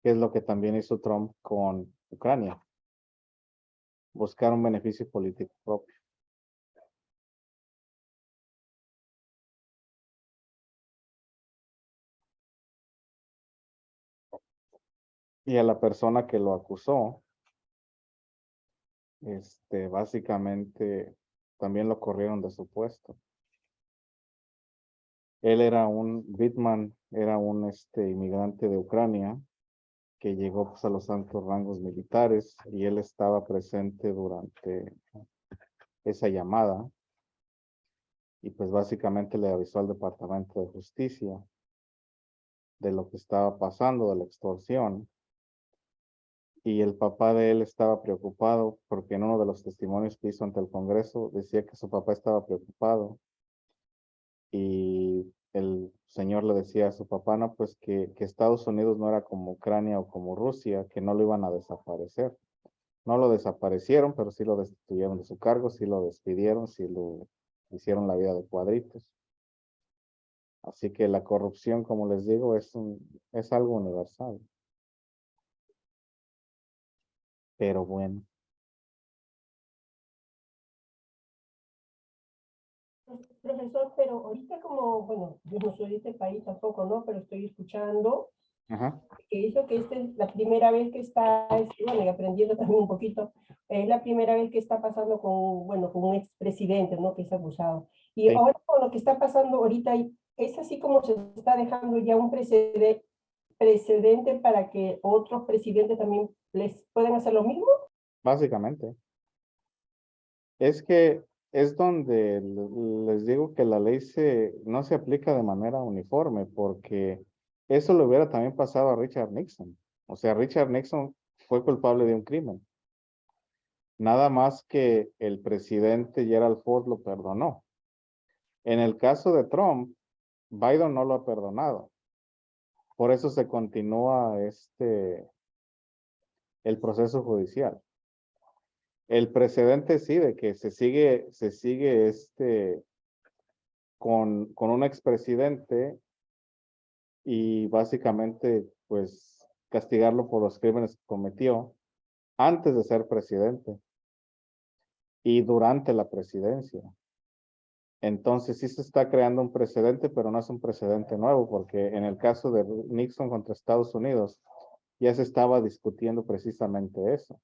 Que es lo que también hizo Trump con Ucrania. Buscar un beneficio político propio. Y a la persona que lo acusó, básicamente también lo corrieron de su puesto. Él era Bittman era un inmigrante de Ucrania que llegó pues, a los altos rangos militares y él estaba presente durante esa llamada y pues básicamente le avisó al Departamento de Justicia de lo que estaba pasando, de la extorsión. Y el papá de él estaba preocupado porque en uno de los testimonios que hizo ante el Congreso decía que su papá estaba preocupado y el señor le decía a su papá, no, pues que Estados Unidos no era como Ucrania o como Rusia, que no lo iban a desaparecer. No lo desaparecieron, pero sí lo destituyeron de su cargo, sí lo despidieron, sí lo hicieron la vida de cuadritos. Así que la corrupción, como les digo, es algo universal. Pero bueno. Profesor, pero ahorita como, bueno, yo no soy de este país tampoco, ¿no? Pero estoy escuchando que eso que esta es la primera vez que está, bueno, y aprendiendo también un poquito, es la primera vez que está pasando con, bueno, con un expresidente, ¿no? Que es abusado. Y Sí. ahora con lo que está pasando ahorita, es así como se está dejando ya un precedente para que otros presidentes también les puedan hacer lo mismo. Básicamente. Es que es donde les digo que la ley no se aplica de manera uniforme, porque eso le hubiera también pasado a Richard Nixon. O sea, Richard Nixon fue culpable de un crimen. Nada más que el presidente Gerald Ford lo perdonó. En el caso de Trump, Biden no lo ha perdonado. Por eso se continúa el proceso judicial. El precedente sí de que se sigue con un expresidente y básicamente pues castigarlo por los crímenes que cometió antes de ser presidente y durante la presidencia. Entonces sí se está creando un precedente, pero no es un precedente nuevo, porque en el caso de Nixon contra Estados Unidos ya se estaba discutiendo precisamente eso,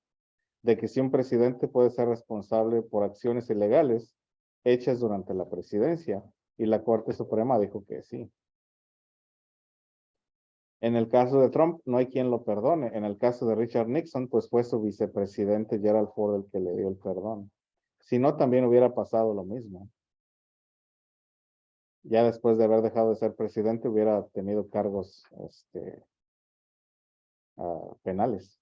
de que si un presidente puede ser responsable por acciones ilegales hechas durante la presidencia, y la Corte Suprema dijo que sí. En el caso de Trump, no hay quien lo perdone. En el caso de Richard Nixon, pues fue su vicepresidente Gerald Ford el que le dio el perdón. Si no, también hubiera pasado lo mismo. Ya después de haber dejado de ser presidente, hubiera tenido cargos penales.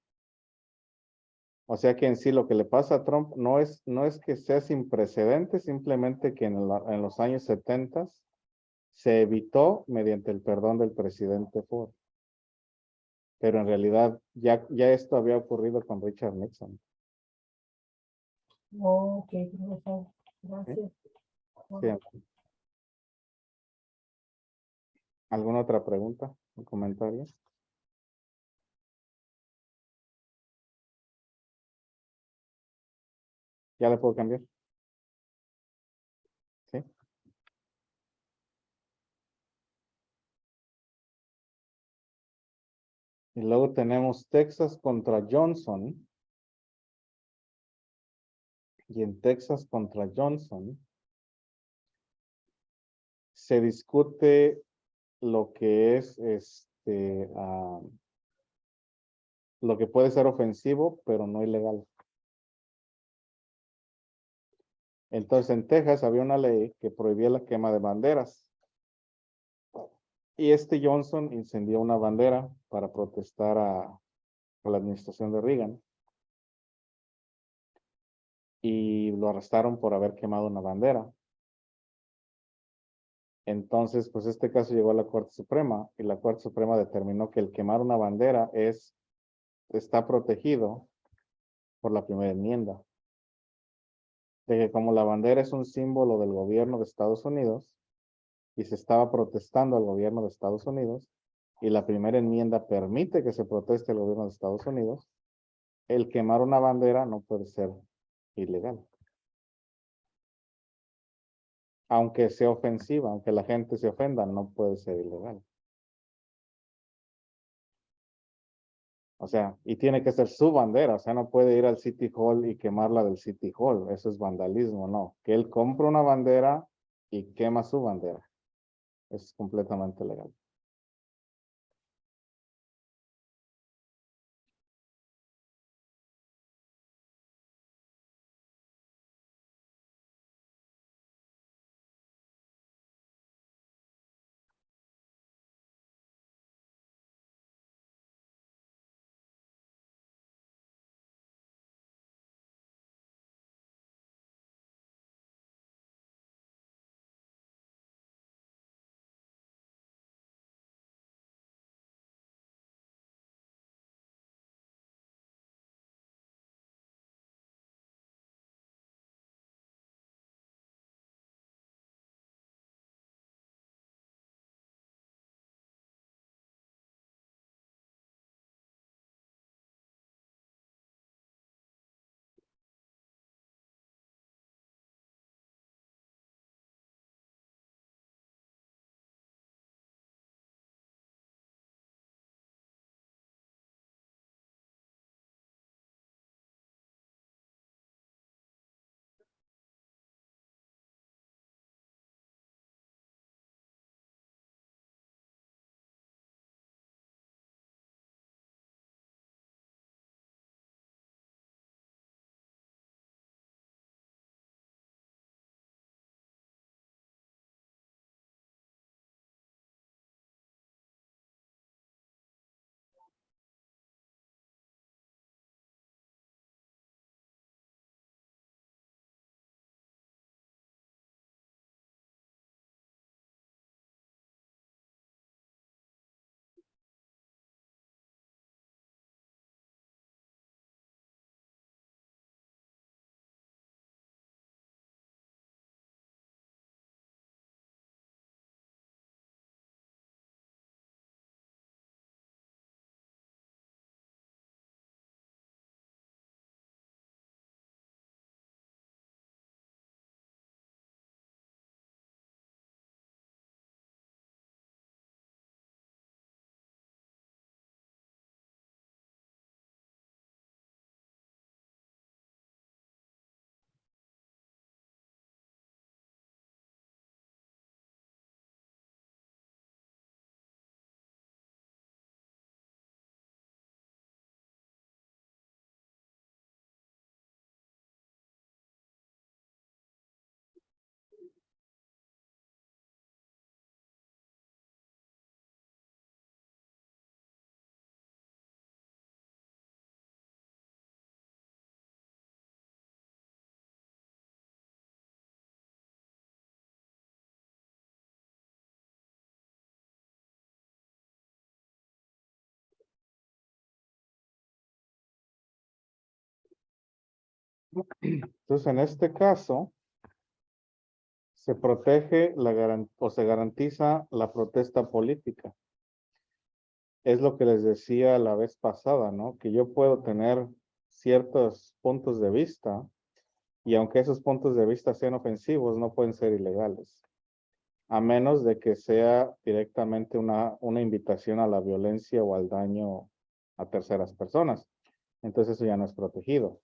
O sea que en sí lo que le pasa a Trump no es que sea sin precedentes, simplemente que en los años 70 se evitó mediante el perdón del presidente Ford. Pero en realidad ya esto había ocurrido con Richard Nixon. Ok, profesor. Gracias. Sí. ¿Alguna otra pregunta o comentario? ¿Ya le puedo cambiar? ¿Sí? Y luego tenemos Texas contra Johnson. Y en Texas contra Johnson se discute lo que es lo que puede ser ofensivo, pero no ilegal. Entonces en Texas había una ley que prohibía la quema de banderas. Y Johnson incendió una bandera para protestar a la administración de Reagan. Y lo arrestaron por haber quemado una bandera. Entonces, pues este caso llegó a la Corte Suprema y la Corte Suprema determinó que el quemar una bandera está protegido por la primera enmienda. De que como la bandera es un símbolo del gobierno de Estados Unidos y se estaba protestando al gobierno de Estados Unidos y la primera enmienda permite que se proteste al gobierno de Estados Unidos, el quemar una bandera no puede ser ilegal. Aunque sea ofensiva, aunque la gente se ofenda, no puede ser ilegal. O sea, y tiene que ser su bandera, o sea, no puede ir al City Hall y quemarla del City Hall, eso es vandalismo, no. Que él compra una bandera y quema su bandera, es completamente legal. Entonces, en este caso, se protege o se garantiza la protesta política. Es lo que les decía la vez pasada, ¿no? Que yo puedo tener ciertos puntos de vista y aunque esos puntos de vista sean ofensivos, no pueden ser ilegales. A menos de que sea directamente una invitación a la violencia o al daño a terceras personas. Entonces eso ya no es protegido.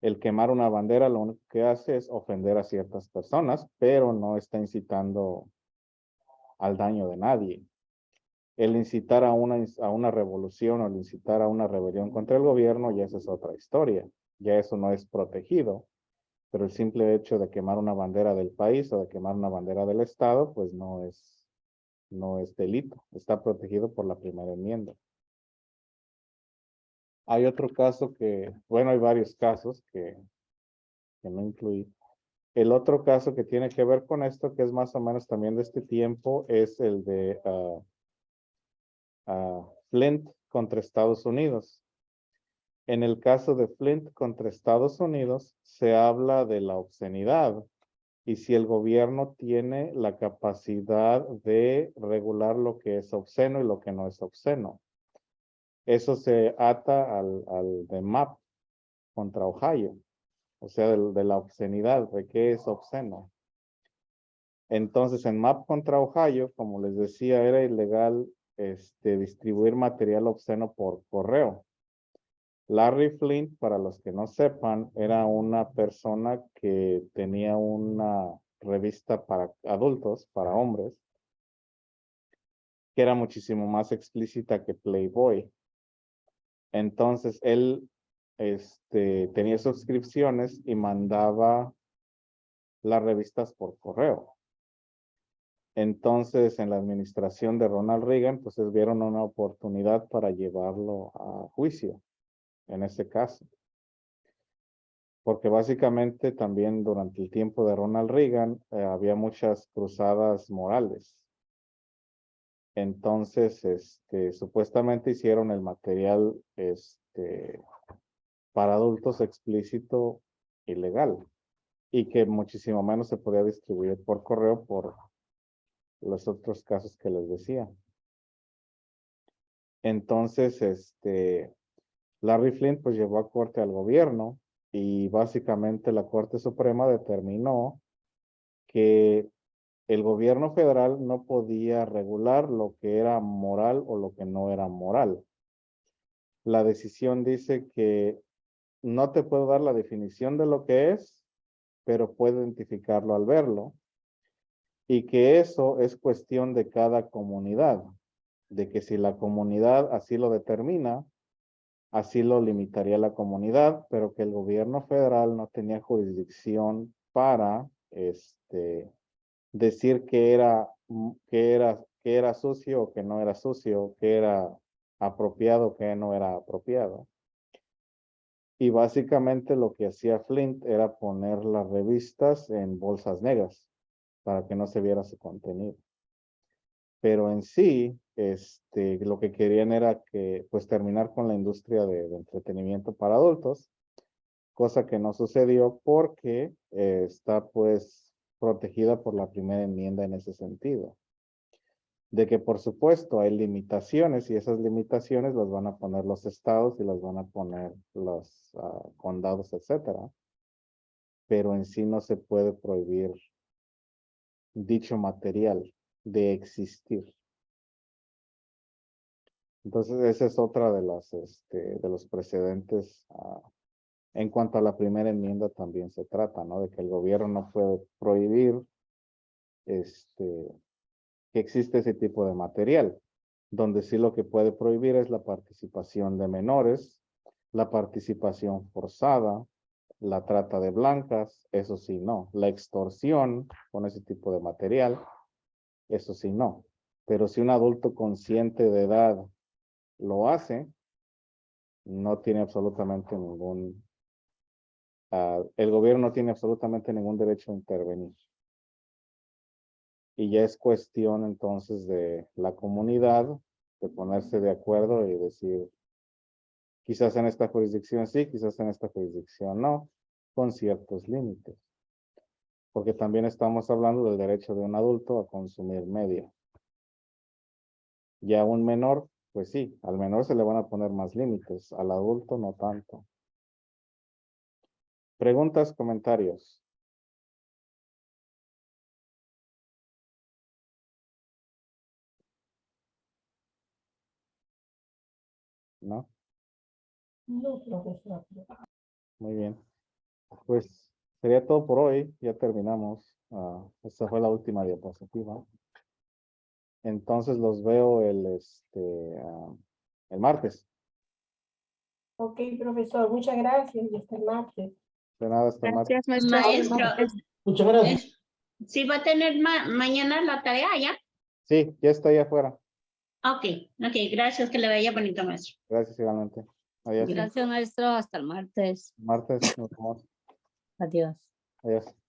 El quemar una bandera lo único que hace es ofender a ciertas personas, pero no está incitando al daño de nadie. El incitar a una revolución o el incitar a una rebelión contra el gobierno, ya esa es otra historia. Ya eso no es protegido. Pero el simple hecho de quemar una bandera del país o de quemar una bandera del estado, pues no es delito. Está protegido por la primera enmienda. Hay otro caso bueno, hay varios casos que no incluí. El otro caso que tiene que ver con esto, que es más o menos también de este tiempo, es el de Flint contra Estados Unidos. En el caso de Flint contra Estados Unidos, se habla de la obscenidad y si el gobierno tiene la capacidad de regular lo que es obsceno y lo que no es obsceno. Eso se ata al de MAP contra Ohio, o sea, de la obscenidad, de qué es obsceno. Entonces, en MAP contra Ohio, como les decía, era ilegal distribuir material obsceno por correo. Larry Flint, para los que no sepan, era una persona que tenía una revista para adultos, para hombres, que era muchísimo más explícita que Playboy. Entonces, él tenía suscripciones y mandaba las revistas por correo. Entonces, en la administración de Ronald Reagan, pues vieron una oportunidad para llevarlo a juicio, en ese caso. Porque básicamente también durante el tiempo de Ronald Reagan había muchas cruzadas morales. Entonces, supuestamente hicieron el material para adultos explícito ilegal y que muchísimo menos se podía distribuir por correo por los otros casos que les decía. Entonces, Larry Flint pues llevó a corte al gobierno y básicamente la Corte Suprema determinó que el gobierno federal no podía regular lo que era moral o lo que no era moral. La decisión dice que no te puedo dar la definición de lo que es, pero puedo identificarlo al verlo. Y que eso es cuestión de cada comunidad, de que si la comunidad así lo determina, así lo limitaría la comunidad, pero que el gobierno federal no tenía jurisdicción para decir que era sucio o que no era sucio, que era apropiado o que no era apropiado. Y básicamente lo que hacía Flint era poner las revistas en bolsas negras para que no se viera su contenido. Pero en sí, lo que querían era pues terminar con la industria de entretenimiento para adultos, cosa que no sucedió porque está pues protegida por la primera enmienda en ese sentido. De que por supuesto hay limitaciones y esas limitaciones las van a poner los estados y las van a poner los condados, etcétera. Pero en sí no se puede prohibir dicho material de existir. Entonces, esa es otra de los precedentes. En cuanto a la primera enmienda también se trata, ¿no? De que el gobierno no puede prohibir que existe ese tipo de material, donde sí lo que puede prohibir es la participación de menores, la participación forzada, la trata de blancas, eso sí no. La extorsión con ese tipo de material, eso sí no. Pero si un adulto consciente de edad lo hace, no tiene absolutamente el gobierno no tiene absolutamente ningún derecho a intervenir. Y ya es cuestión entonces de la comunidad de ponerse de acuerdo y decir, quizás en esta jurisdicción sí, quizás en esta jurisdicción no, con ciertos límites. Porque también estamos hablando del derecho de un adulto a consumir media. Y a un menor, pues sí, al menor se le van a poner más límites, al adulto no tanto. Preguntas, comentarios. ¿No? No, profesor. Muy bien. Pues sería todo por hoy. Ya terminamos. Esta fue la última diapositiva. Entonces los veo el martes. Ok, profesor, muchas gracias y hasta el martes. De nada, hasta el martes. Gracias, maestro. Maestro, muchas gracias. ¿Sí va a tener mañana la tarea ya? Sí, ya está ahí afuera. Ok, gracias, que le vaya bonito, maestro. Gracias igualmente. Adiós. Gracias, maestro. Hasta el martes. Martes nos vemos. Adiós. Adiós.